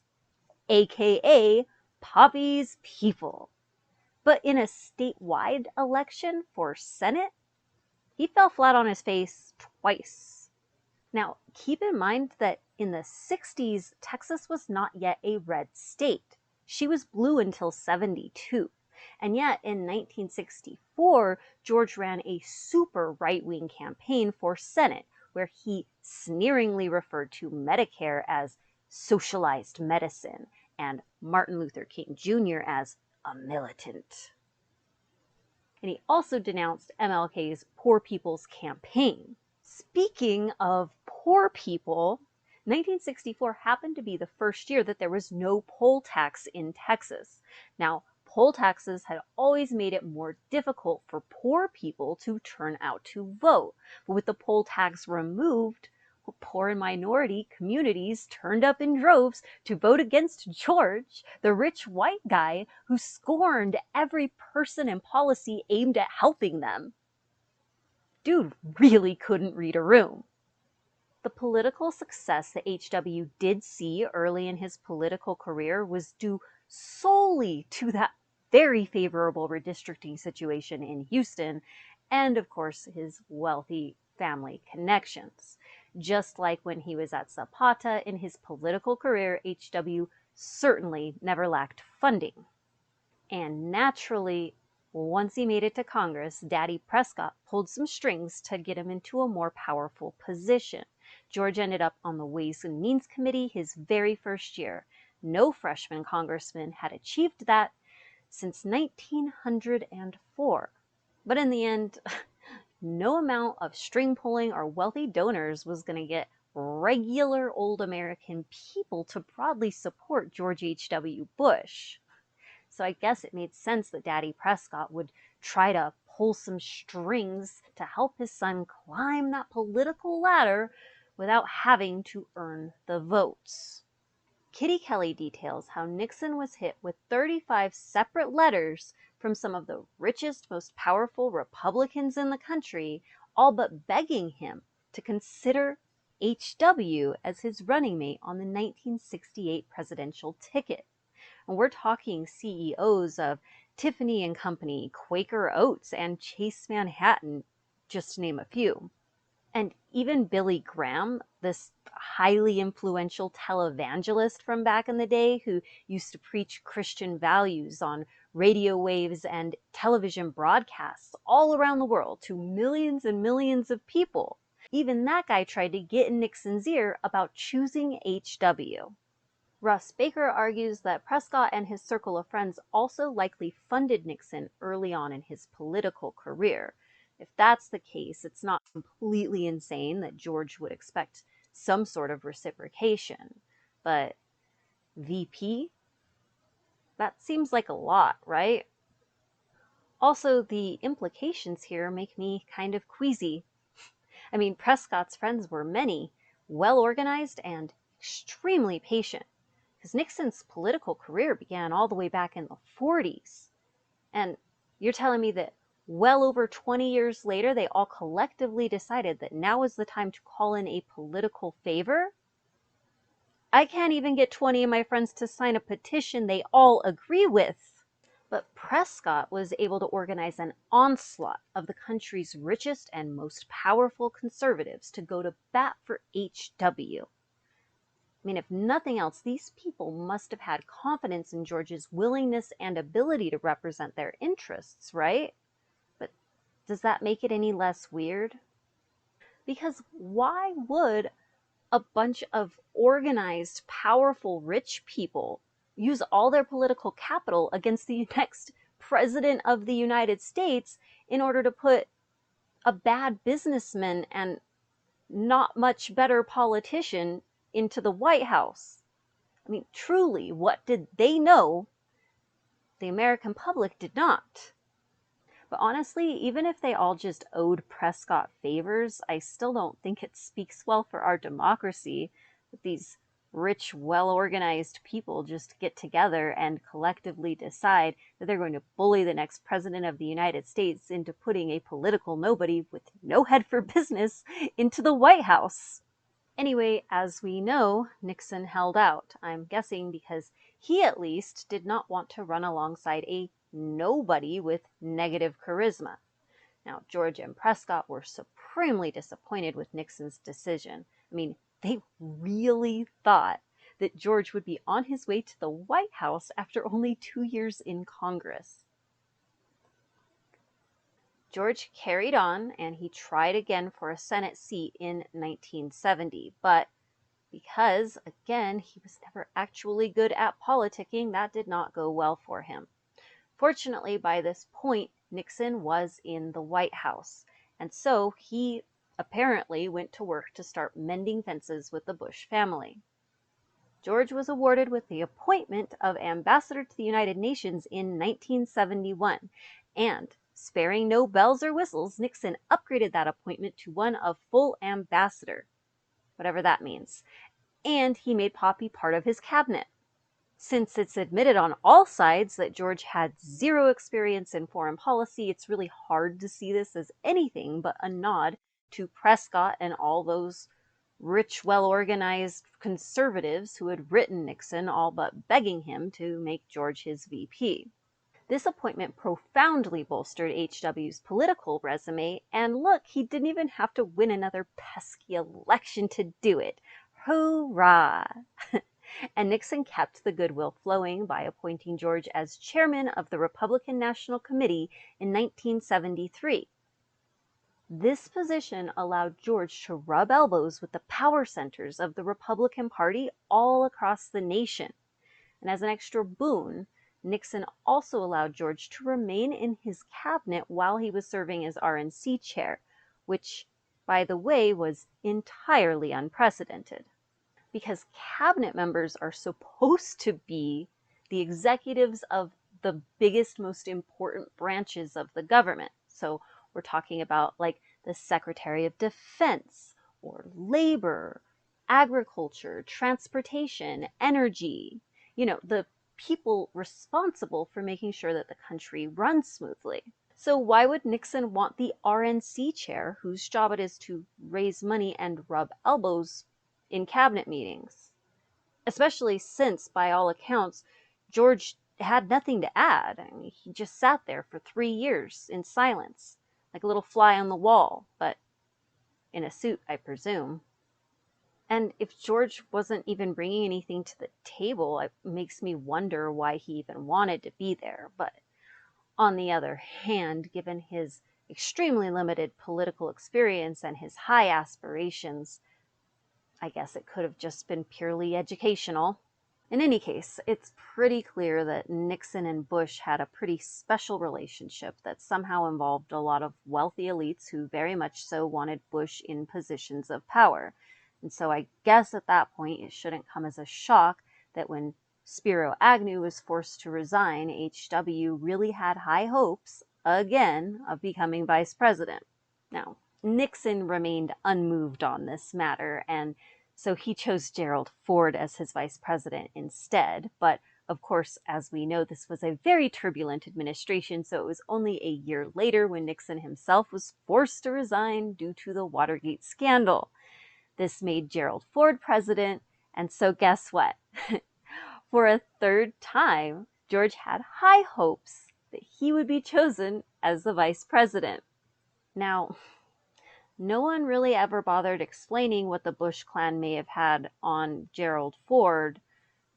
aka Poppy's people. But in a statewide election for Senate, he fell flat on his face twice. Now, keep in mind that in the 60s, Texas was not yet a red state. She was blue until '72. And yet, in 1964, George ran a super right-wing campaign for Senate, where he sneeringly referred to Medicare as socialized medicine and Martin Luther King Jr. as a militant. And he also denounced MLK's Poor People's Campaign. Speaking of poor people, 1964 happened to be the first year that there was no poll tax in Texas. Now, poll taxes had always made it more difficult for poor people to turn out to vote. But with the poll tax removed, poor and minority communities turned up in droves to vote against George, the rich white guy who scorned every person and policy aimed at helping them. Dude really couldn't read a room. The political success that H.W. did see early in his political career was due solely to that very favorable redistricting situation in Houston, and of course his wealthy family connections. Just like when he was at Zapata in his political career, H.W. certainly never lacked funding. And naturally, once he made it to Congress, Daddy Prescott pulled some strings to get him into a more powerful position. George ended up on the Ways and Means Committee his very first year. No freshman congressman had achieved that since 1904. But in the end, no amount of string pulling or wealthy donors was going to get regular old American people to broadly support George H.W. Bush. So I guess it made sense that Daddy Prescott would try to pull some strings to help his son climb that political ladder without having to earn the votes. Kitty Kelly details how Nixon was hit with 35 separate letters from some of the richest, most powerful Republicans in the country, all but begging him to consider H.W. as his running mate on the 1968 presidential ticket. And we're talking CEOs of Tiffany and Company, Quaker Oats, and Chase Manhattan, just to name a few. And even Billy Graham, this highly influential televangelist from back in the day who used to preach Christian values on radio waves and television broadcasts all around the world to millions and millions of people. Even that guy tried to get in Nixon's ear about choosing H.W. Russ Baker argues that Prescott and his circle of friends also likely funded Nixon early on in his political career. If that's the case, it's not completely insane that George would expect some sort of reciprocation. But VP? That seems like a lot, right? Also, the implications here make me kind of queasy. I mean, Prescott's friends were many, well organized, and extremely patient, because Nixon's political career began all the way back in the 40s. And you're telling me that well over 20 years later, they all collectively decided that now is the time to call in a political favor? I can't even get 20 of my friends to sign a petition they all agree with. But Prescott was able to organize an onslaught of the country's richest and most powerful conservatives to go to bat for H.W. I mean, if nothing else, these people must have had confidence in George's willingness and ability to represent their interests, right? But does that make it any less weird? Because why would a bunch of organized, powerful, rich people use all their political capital against the next president of the United States in order to put a bad businessman and not much better politician into the White House? I mean, truly, what did they know the American public did not? But honestly, even if they all just owed Prescott favors, I still don't think it speaks well for our democracy that these rich, well-organized people just get together and collectively decide that they're going to bully the next president of the United States into putting a political nobody with no head for business into the White House. Anyway, as we know, Nixon held out, I'm guessing because he at least did not want to run alongside a nobody with negative charisma. Now, George and Prescott were supremely disappointed with Nixon's decision. I mean, they really thought that George would be on his way to the White House after only 2 years in Congress. George carried on, and he tried again for a Senate seat in 1970, but because, again, he was never actually good at politicking, that did not go well for him. Fortunately, by this point, Nixon was in the White House, and so he apparently went to work to start mending fences with the Bush family. George was awarded with the appointment of ambassador to the United Nations in 1971, and sparing no bells or whistles, Nixon upgraded that appointment to one of full ambassador, whatever that means, and he made Poppy part of his cabinet. Since it's admitted on all sides that George had zero experience in foreign policy, it's really hard to see this as anything but a nod to Prescott and all those rich, well-organized conservatives who had written Nixon, all but begging him to make George his VP. This appointment profoundly bolstered H.W.'s political resume, and look, he didn't even have to win another pesky election to do it. Hoorah! And Nixon kept the goodwill flowing by appointing George as chairman of the Republican National Committee in 1973. This position allowed George to rub elbows with the power centers of the Republican Party all across the nation. And as an extra boon, Nixon also allowed George to remain in his cabinet while he was serving as RNC chair, which, by the way, was entirely unprecedented. Because cabinet members are supposed to be the executives of the biggest, most important branches of the government. So we're talking about like the Secretary of Defense or Labor, Agriculture, Transportation, Energy, the people responsible for making sure that the country runs smoothly. So why would Nixon want the RNC chair, whose job it is to raise money and rub elbows in cabinet meetings? Especially since, by all accounts, George had nothing to add. I mean, he just sat there for 3 years in silence, like a little fly on the wall, but in a suit, I presume. And if George wasn't even bringing anything to the table, it makes me wonder why he even wanted to be there. But on the other hand, given his extremely limited political experience and his high aspirations, I guess it could have just been purely educational. In any case, it's pretty clear that Nixon and Bush had a pretty special relationship that somehow involved a lot of wealthy elites who very much so wanted Bush in positions of power. And so I guess at that point it shouldn't come as a shock that when Spiro Agnew was forced to resign, H.W. really had high hopes, again, of becoming vice president. Now, Nixon remained unmoved on this matter, and so he chose Gerald Ford as his vice president instead. But of course, as we know, this was a very turbulent administration, so it was only a year later when Nixon himself was forced to resign due to the Watergate scandal. This made Gerald Ford president, and so guess what? For a third time, George had high hopes that he would be chosen as the vice president. Now, no one really ever bothered explaining what the Bush clan may have had on Gerald Ford,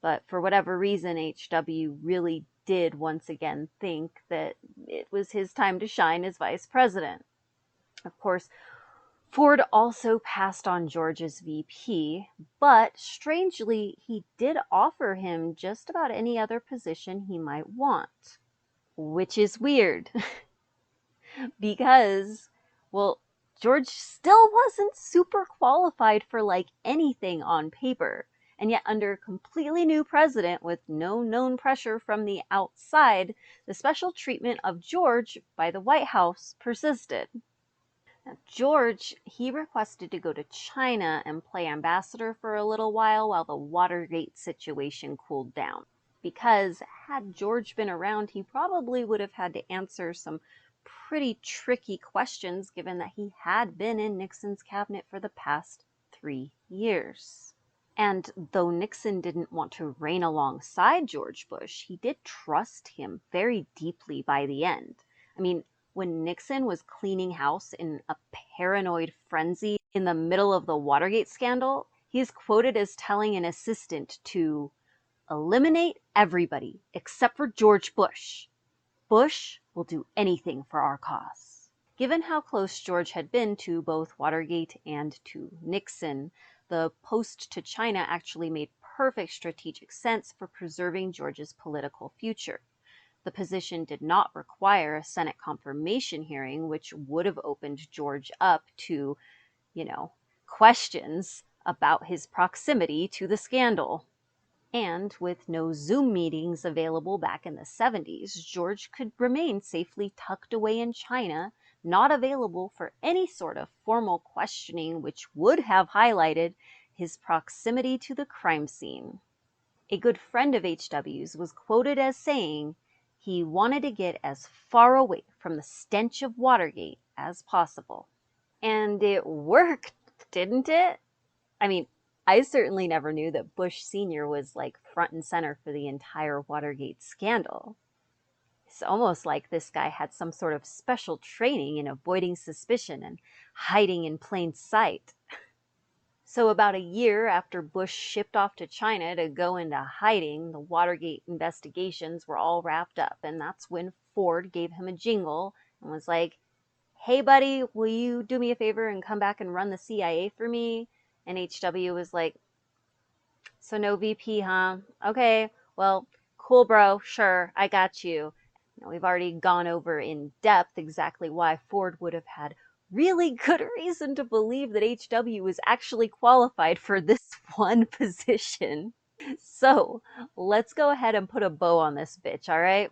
but for whatever reason, H.W. really did once again think that it was his time to shine as vice president. Of course, Ford also passed on George's VP, but strangely, he did offer him just about any other position he might want, which is weird because, well, George still wasn't super qualified for like anything on paper. And yet under a completely new president with no known pressure from the outside, the special treatment of George by the White House persisted. Now, George, he requested to go to China and play ambassador for a little while the Watergate situation cooled down. Because had George been around, he probably would have had to answer some pretty tricky questions given that he had been in Nixon's cabinet for the past 3 years. And though Nixon didn't want to reign alongside George Bush, he did trust him very deeply by the end. I mean, when Nixon was cleaning house in a paranoid frenzy in the middle of the Watergate scandal, he is quoted as telling an assistant to eliminate everybody except for George Bush. Bush will do anything for our cause. Given how close George had been to both Watergate and to Nixon, the post to China actually made perfect strategic sense for preserving George's political future. The position did not require a Senate confirmation hearing, which would have opened George up to, questions about his proximity to the scandal. And with no Zoom meetings available back in the 70s, George could remain safely tucked away in China, not available for any sort of formal questioning, which would have highlighted his proximity to the crime scene. A good friend of H.W.'s was quoted as saying he wanted to get as far away from the stench of Watergate as possible. And it worked, didn't it? I mean, I certainly never knew that Bush Sr. was like front and center for the entire Watergate scandal. It's almost like this guy had some sort of special training in avoiding suspicion and hiding in plain sight. So about a year after Bush shipped off to China to go into hiding, the Watergate investigations were all wrapped up, and that's when Ford gave him a jingle and was like, "Hey buddy, will you do me a favor and come back and run the CIA for me?" And HW was like, "So no VP, huh? Okay, well, cool bro, sure, I got you." Now, we've already gone over in depth exactly why Ford would have had really good reason to believe that HW was actually qualified for this one position. So let's go ahead and put a bow on this bitch, all right?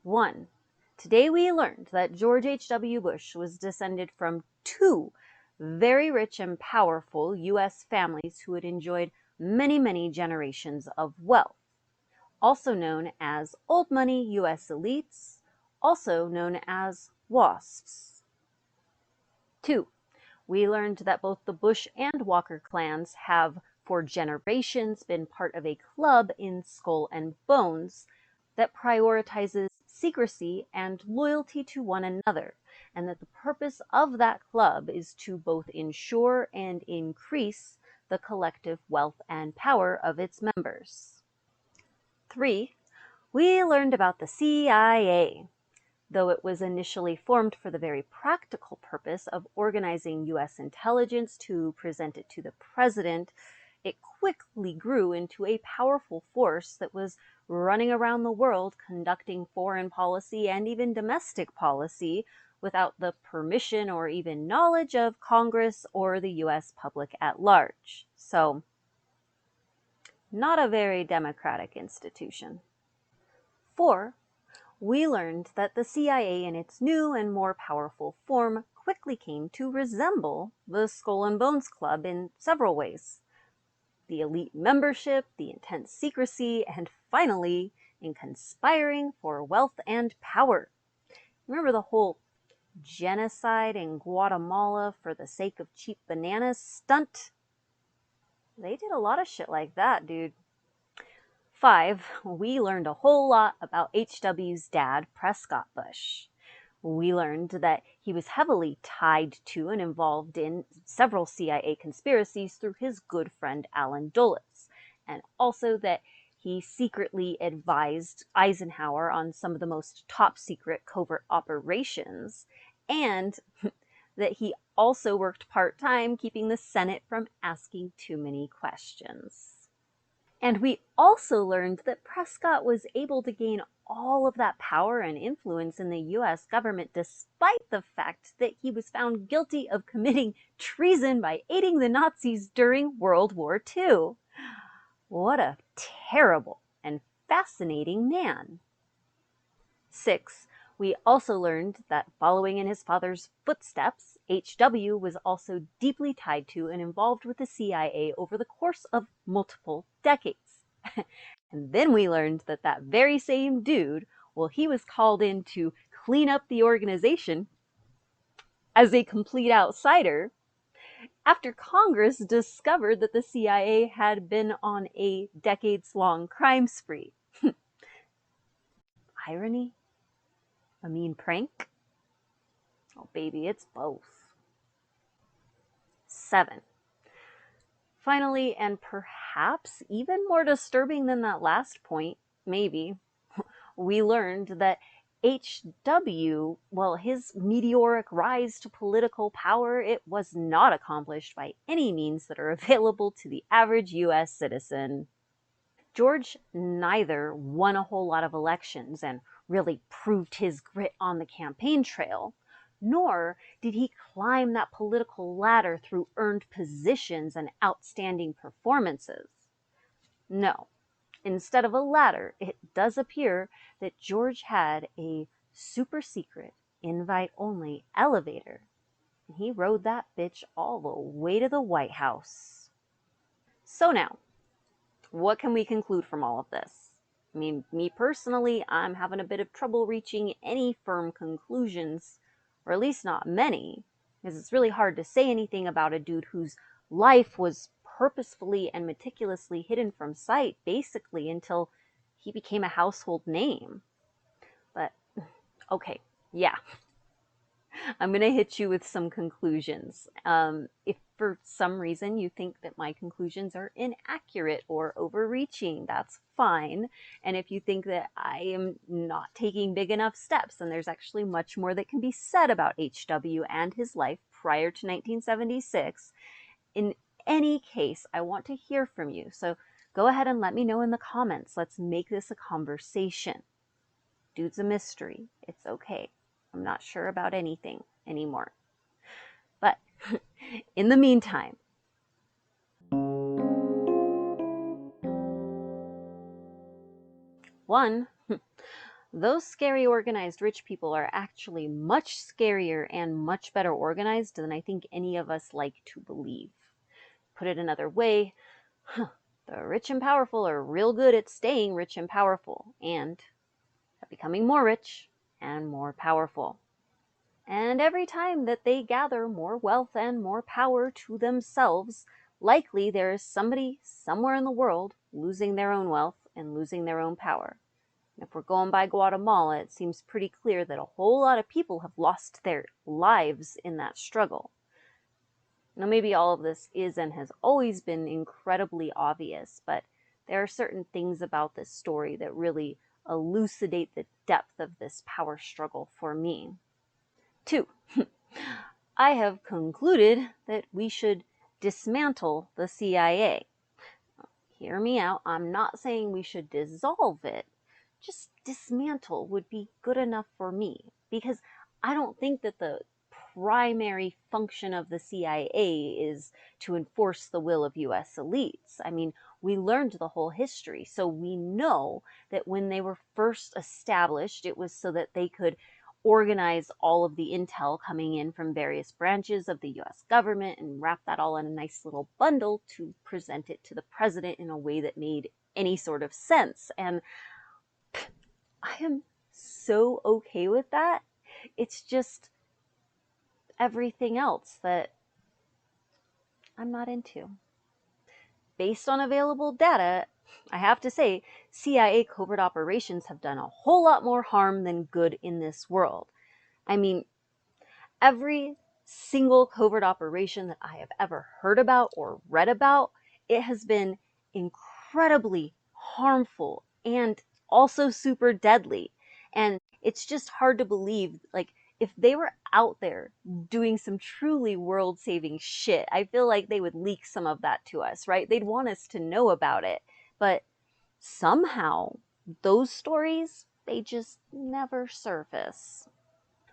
One, today we learned that George H.W. Bush was descended from two very rich and powerful U.S. families who had enjoyed many, many generations of wealth, also known as old money U.S. elites, also known as WASPs. Two, we learned that both the Bush and Walker clans have for generations been part of a club in Skull and Bones that prioritizes secrecy and loyalty to one another, and that the purpose of that club is to both ensure and increase the collective wealth and power of its members. 3. We learned about the CIA. Though it was initially formed for the very practical purpose of organizing U.S. intelligence to present it to the president, it quickly grew into a powerful force that was running around the world conducting foreign policy and even domestic policy without the permission or even knowledge of Congress or the U.S. public at large. So, not a very democratic institution. 4. We learned that the CIA in its new and more powerful form quickly came to resemble the Skull and Bones Club in several ways. The elite membership, the intense secrecy, and finally, in conspiring for wealth and power. Remember the whole genocide in Guatemala for the sake of cheap bananas stunt? They did a lot of shit like that, dude. 5, we learned a whole lot about HW's dad, Prescott Bush. We learned that he was heavily tied to and involved in several CIA conspiracies through his good friend Alan Dulles, and also that he secretly advised Eisenhower on some of the most top-secret covert operations, and that he also worked part-time keeping the Senate from asking too many questions. And we also learned that Prescott was able to gain all of that power and influence in the US government despite the fact that he was found guilty of committing treason by aiding the Nazis during World War II. What a terrible and fascinating man. 6. We also learned that following in his father's footsteps, HW was also deeply tied to and involved with the CIA over the course of multiple decades. And then we learned that that very same dude, well, he was called in to clean up the organization as a complete outsider after Congress discovered that the CIA had been on a decades-long crime spree. Irony? A mean prank? Oh, baby, it's both. 7. Finally, and perhaps even more disturbing than that last point, maybe, we learned that HW, well, his meteoric rise to political power, it was not accomplished by any means that are available to the average US citizen. George neither won a whole lot of elections and really proved his grit on the campaign trail, nor did he climb that political ladder through earned positions and outstanding performances. No, instead of a ladder, it does appear that George had a super secret, invite-only elevator. He rode that bitch all the way to the White House. So now, what can we conclude from all of this? I mean, me personally, I'm having a bit of trouble reaching any firm conclusions or at least not many, because it's really hard to say anything about a dude whose life was purposefully and meticulously hidden from sight, basically, until he became a household name. But, okay, yeah. I'm going to hit you with some conclusions. If for some reason you think that my conclusions are inaccurate or overreaching, that's fine. And if you think that I am not taking big enough steps, then there's actually much more that can be said about H.W. and his life prior to 1976. In any case, I want to hear from you. So go ahead and let me know in the comments. Let's make this a conversation. Dude's a mystery. It's okay. I'm not sure about anything anymore. But in the meantime, one, those scary organized rich people are actually much scarier and much better organized than I think any of us like to believe. Put it another way, the rich and powerful are real good at staying rich and powerful and at becoming more rich and more powerful. And every time that they gather more wealth and more power to themselves, likely there is somebody somewhere in the world losing their own wealth and losing their own power. And if we're going by Guatemala, it seems pretty clear that a whole lot of people have lost their lives in that struggle. Now, maybe all of this is and has always been incredibly obvious, but there are certain things about this story that really elucidate the depth of this power struggle for me. 2. I have concluded that we should dismantle the CIA. Hear me out. I'm not saying we should dissolve it. Just dismantle would be good enough for me, because I don't think that the primary function of the CIA is to enforce the will of US elites. I mean, we learned the whole history, so we know that when they were first established, it was so that they could organize all of the intel coming in from various branches of the US government and wrap that all in a nice little bundle to present it to the president in a way that made any sort of sense. And I am so okay with that. It's just everything else that I'm not into. Based on available data, I have to say, CIA covert operations have done a whole lot more harm than good in this world. I mean, every single covert operation that I have ever heard about or read about, it has been incredibly harmful and also super deadly. And it's just hard to believe, like, if they were out there doing some truly world-saving shit, I feel like they would leak some of that to us, right? They'd want us to know about it. But somehow, those stories, they just never surface.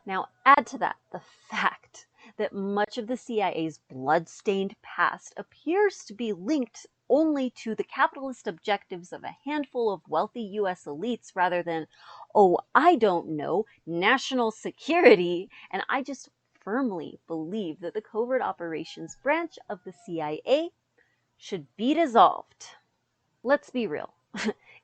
Now, add to that the fact that much of the CIA's blood-stained past appears to be linked only to the capitalist objectives of a handful of wealthy US elites rather than, oh, I don't know, national security. And I just firmly believe that the covert operations branch of the CIA should be dissolved. Let's be real.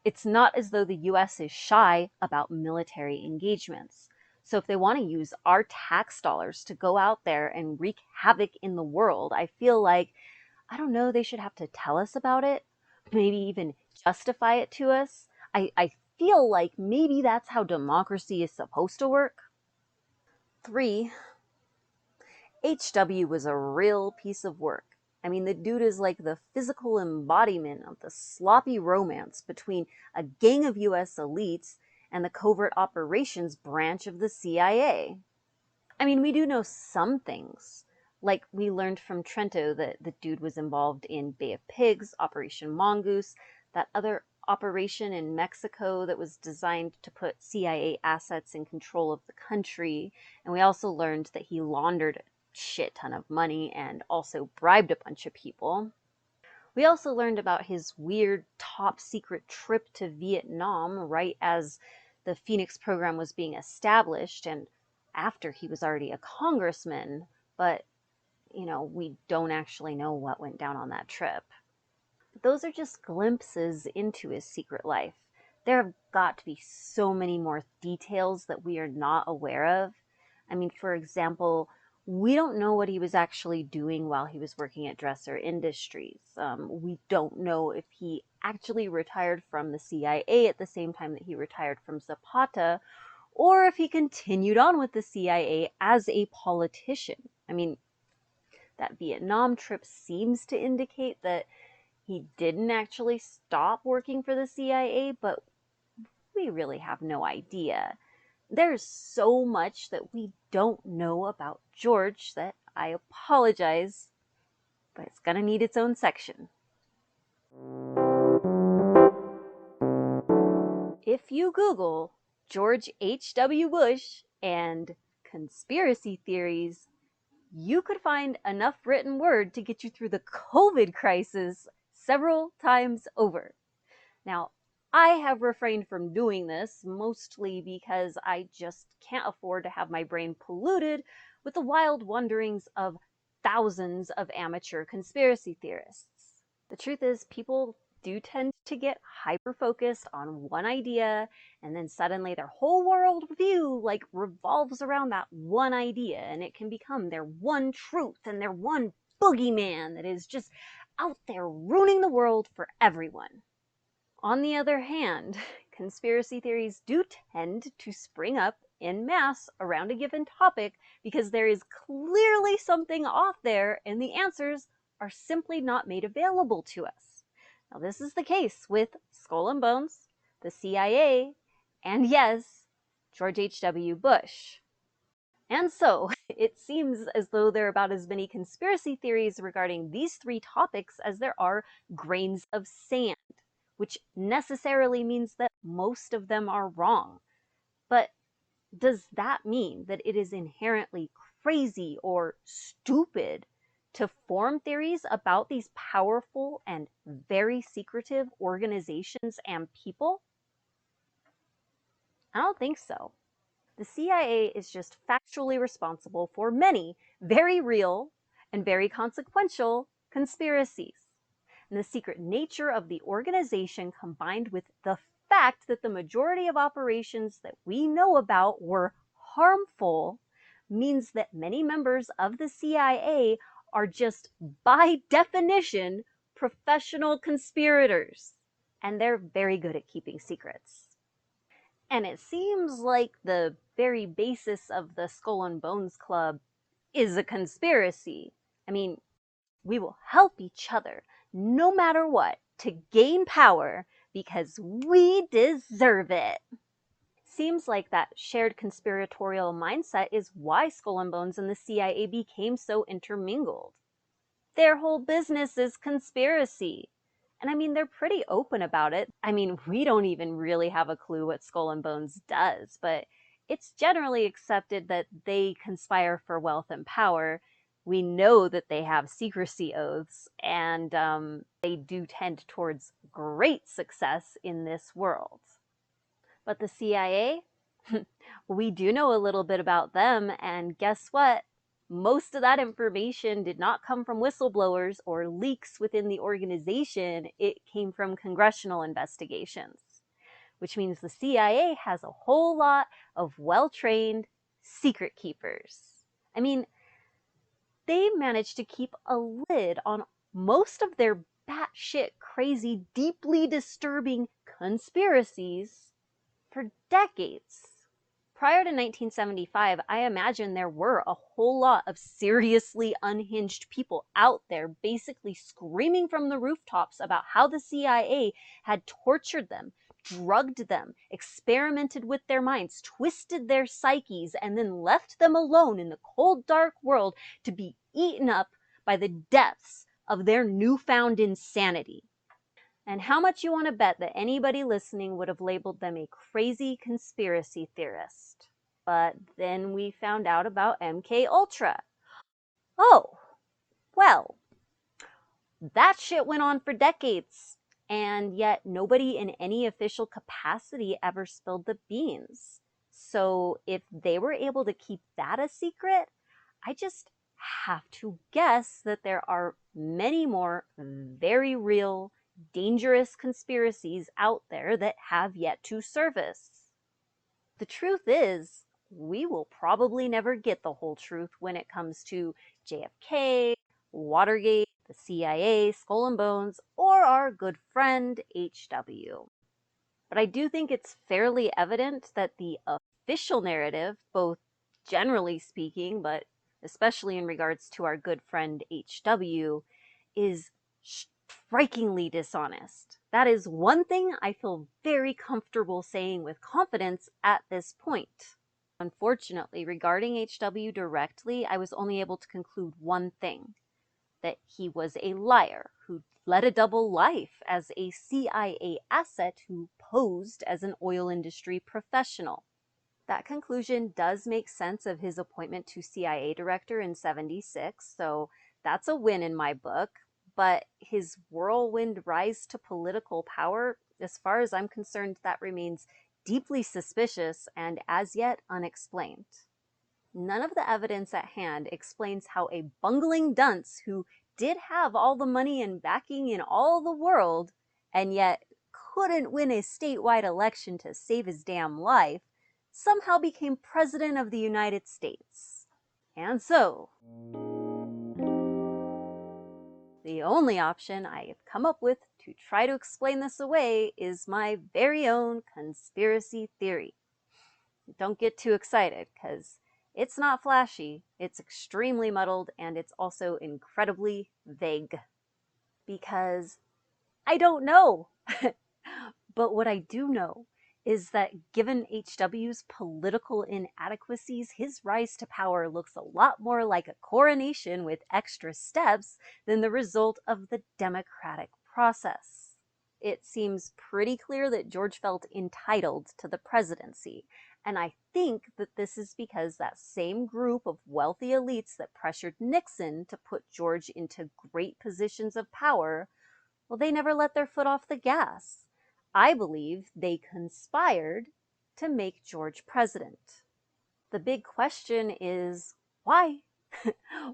It's not as though the US is shy about military engagements. So if they want to use our tax dollars to go out there and wreak havoc in the world, I feel like, I don't know, they should have to tell us about it, maybe even justify it to us. I feel like maybe that's how democracy is supposed to work. 3, HW was a real piece of work. I mean, the dude is like the physical embodiment of the sloppy romance between a gang of US elites and the covert operations branch of the CIA. I mean, we do know some things. Like, we learned from Trento that the dude was involved in Bay of Pigs, Operation Mongoose, that other operation in Mexico that was designed to put CIA assets in control of the country. And we also learned that he laundered a shit ton of money and also bribed a bunch of people. We also learned about his weird top secret trip to Vietnam right as the Phoenix program was being established and after he was already a congressman, but, you know, we don't actually know what went down on that trip. But those are just glimpses into his secret life. There have got to be so many more details that we are not aware of. I mean, for example, we don't know what he was actually doing while he was working at Dresser Industries. We don't know if he actually retired from the CIA at the same time that he retired from Zapata, or if he continued on with the CIA as a politician. I mean, that Vietnam trip seems to indicate that he didn't actually stop working for the CIA, but we really have no idea. There's so much that we don't know about George that I apologize, but it's gonna need its own section. If you Google George H.W. Bush and conspiracy theories, you could find enough written word to get you through the COVID crisis several times over. Now, I have refrained from doing this, mostly because I just can't afford to have my brain polluted with the wild wanderings of thousands of amateur conspiracy theorists. The truth is, people do tend to get hyper-focused on one idea, and then suddenly their whole world view revolves around that one idea, and it can become their one truth and their one boogeyman that is just out there ruining the world for everyone. On the other hand, conspiracy theories do tend to spring up en masse around a given topic because there is clearly something off there and the answers are simply not made available to us. Now, this is the case with Skull and Bones, the CIA, and yes, George H.W. Bush. And so, it seems as though there are about as many conspiracy theories regarding these three topics as there are grains of sand, which necessarily means that most of them are wrong. But does that mean that it is inherently crazy or stupid to form theories about these powerful and very secretive organizations and people? I don't think so. The CIA is just factually responsible for many very real and very consequential conspiracies. And the secret nature of the organization, combined with the fact that the majority of operations that we know about were harmful, means that many members of the CIA are just, by definition, professional conspirators. And they're very good at keeping secrets. And it seems like the very basis of the Skull and Bones Club is a conspiracy. I mean, we will help each other, no matter what, to gain power because we deserve it. Seems like that shared conspiratorial mindset is why Skull and Bones and the CIA became so intermingled. Their whole business is conspiracy. And I mean, they're pretty open about it. I mean, we don't even really have a clue what Skull and Bones does, but it's generally accepted that they conspire for wealth and power. We know that they have secrecy oaths, and they do tend towards great success in this world. But the CIA? We do know a little bit about them, and guess what? Most of that information did not come from whistleblowers or leaks within the organization. It came from congressional investigations, which means the CIA has a whole lot of well-trained secret keepers. I mean, they managed to keep a lid on most of their batshit crazy, deeply disturbing conspiracies for decades. Prior to 1975, I imagine there were a whole lot of seriously unhinged people out there basically screaming from the rooftops about how the CIA had tortured them, drugged them, experimented with their minds, twisted their psyches, and then left them alone in the cold, dark world to be eaten up by the depths of their newfound insanity. And how much you want to bet that anybody listening would have labeled them a crazy conspiracy theorist? But then we found out about MK Ultra. Oh, well, that shit went on for decades, and yet nobody in any official capacity ever spilled the beans. So if they were able to keep that a secret, I just have to guess that there are many more very real, dangerous conspiracies out there that have yet to surface. The truth is, we will probably never get the whole truth when it comes to JFK, Watergate, the CIA, Skull and Bones, or our good friend HW. But I do think it's fairly evident that the official narrative, both generally speaking, but especially in regards to our good friend HW, is strikingly dishonest. That is one thing I feel very comfortable saying with confidence at this point. Unfortunately, regarding HW directly, I was only able to conclude one thing: that he was a liar who led a double life as a CIA asset who posed as an oil industry professional. That conclusion does make sense of his appointment to CIA director in '76, so that's a win in my book. But his whirlwind rise to political power, as far as I'm concerned, that remains deeply suspicious and as yet unexplained. None of the evidence at hand explains how a bungling dunce who did have all the money and backing in all the world, and yet couldn't win a statewide election to save his damn life, somehow became President of the United States. And so, the only option I have come up with to try to explain this away is my very own conspiracy theory. Don't get too excited, because it's not flashy, it's extremely muddled, and it's also incredibly vague. Because I don't know. But what I do know is that given HW's political inadequacies, his rise to power looks a lot more like a coronation with extra steps than the result of the democratic process. It seems pretty clear that George felt entitled to the presidency, and I think that this is because that same group of wealthy elites that pressured Nixon to put George into great positions of power, well, they never let their foot off the gas. I believe they conspired to make George president. The big question is, why?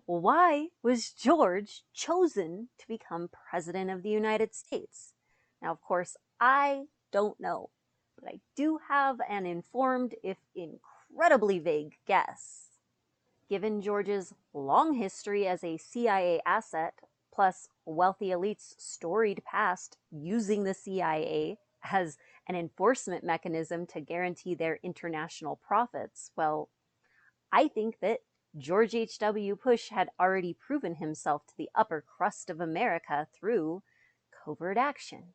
Why was George chosen to become president of the United States? Now, of course, I don't know, but I do have an informed, if incredibly vague, guess. Given George's long history as a CIA asset, plus wealthy elites' storied past using the CIA as an enforcement mechanism to guarantee their international profits, well, I think that George H.W. Bush had already proven himself to the upper crust of America through covert action.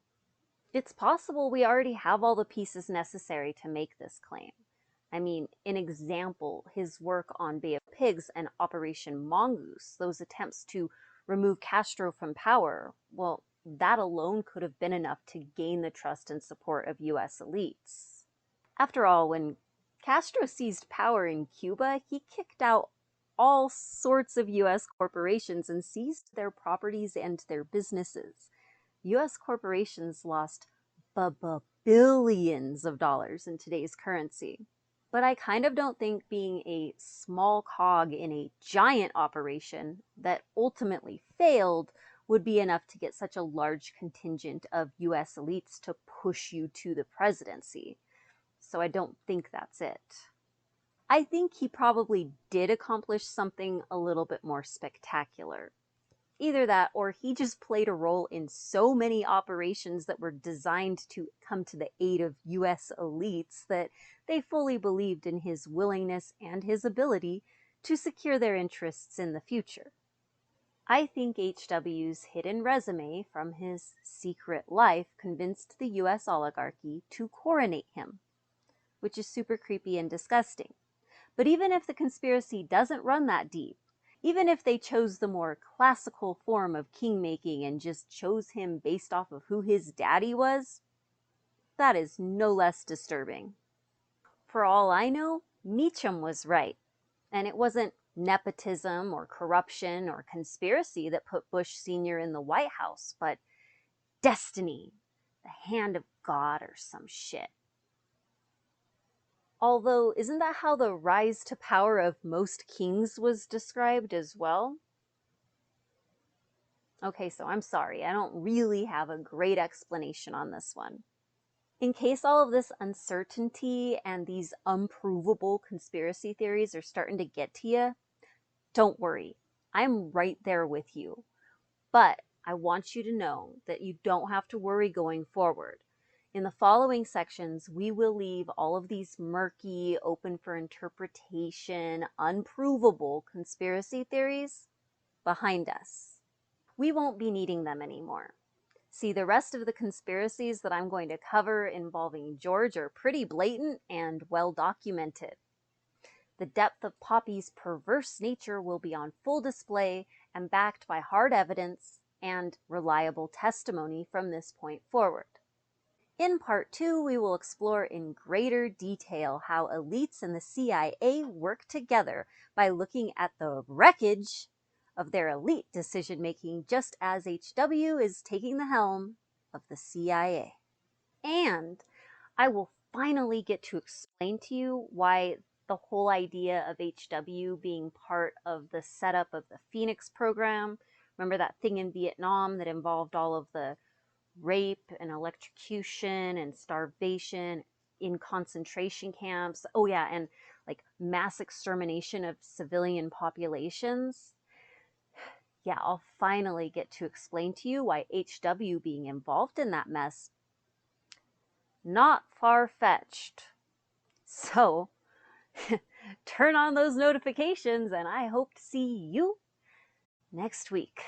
It's possible we already have all the pieces necessary to make this claim. I mean, an example, his work on Bay of Pigs and Operation Mongoose, those attempts to remove Castro from power, well, that alone could have been enough to gain the trust and support of US elites. After all, when Castro seized power in Cuba, he kicked out all sorts of US corporations and seized their properties and their businesses. US corporations lost billions of dollars in today's currency. But I kind of don't think being a small cog in a giant operation that ultimately failed would be enough to get such a large contingent of US elites to push you to the presidency. So I don't think that's it. I think he probably did accomplish something a little bit more spectacular. Either that, or he just played a role in so many operations that were designed to come to the aid of US elites that they fully believed in his willingness and his ability to secure their interests in the future. I think HW's hidden resume from his secret life convinced the US oligarchy to coronate him, which is super creepy and disgusting. But even if the conspiracy doesn't run that deep, even if they chose the more classical form of king-making and just chose him based off of who his daddy was, that is no less disturbing. For all I know, Meacham was right, and it wasn't nepotism or corruption or conspiracy that put Bush Sr. in the White House, but destiny, the hand of God or some shit. Although, isn't that how the rise to power of most kings was described as well? Okay, so I'm sorry, I don't really have a great explanation on this one. In case all of this uncertainty and these unprovable conspiracy theories are starting to get to you, don't worry. I'm right there with you. But I want you to know that you don't have to worry going forward. In the following sections, we will leave all of these murky, open for interpretation, unprovable conspiracy theories behind us. We won't be needing them anymore. See, the rest of the conspiracies that I'm going to cover involving George are pretty blatant and well documented. The depth of Poppy's perverse nature will be on full display and backed by hard evidence and reliable testimony from this point forward. In part 2, we will explore in greater detail how elites in the CIA work together by looking at the wreckage of their elite decision-making just as HW is taking the helm of the CIA. And I will finally get to explain to you why the whole idea of HW being part of the setup of the Phoenix program, remember that thing in Vietnam that involved all of the rape and electrocution and starvation in concentration camps, oh yeah, and like mass extermination of civilian populations. Yeah, I'll finally get to explain to you why HW being involved in that mess, not far-fetched. So, turn on those notifications and I hope to see you next week.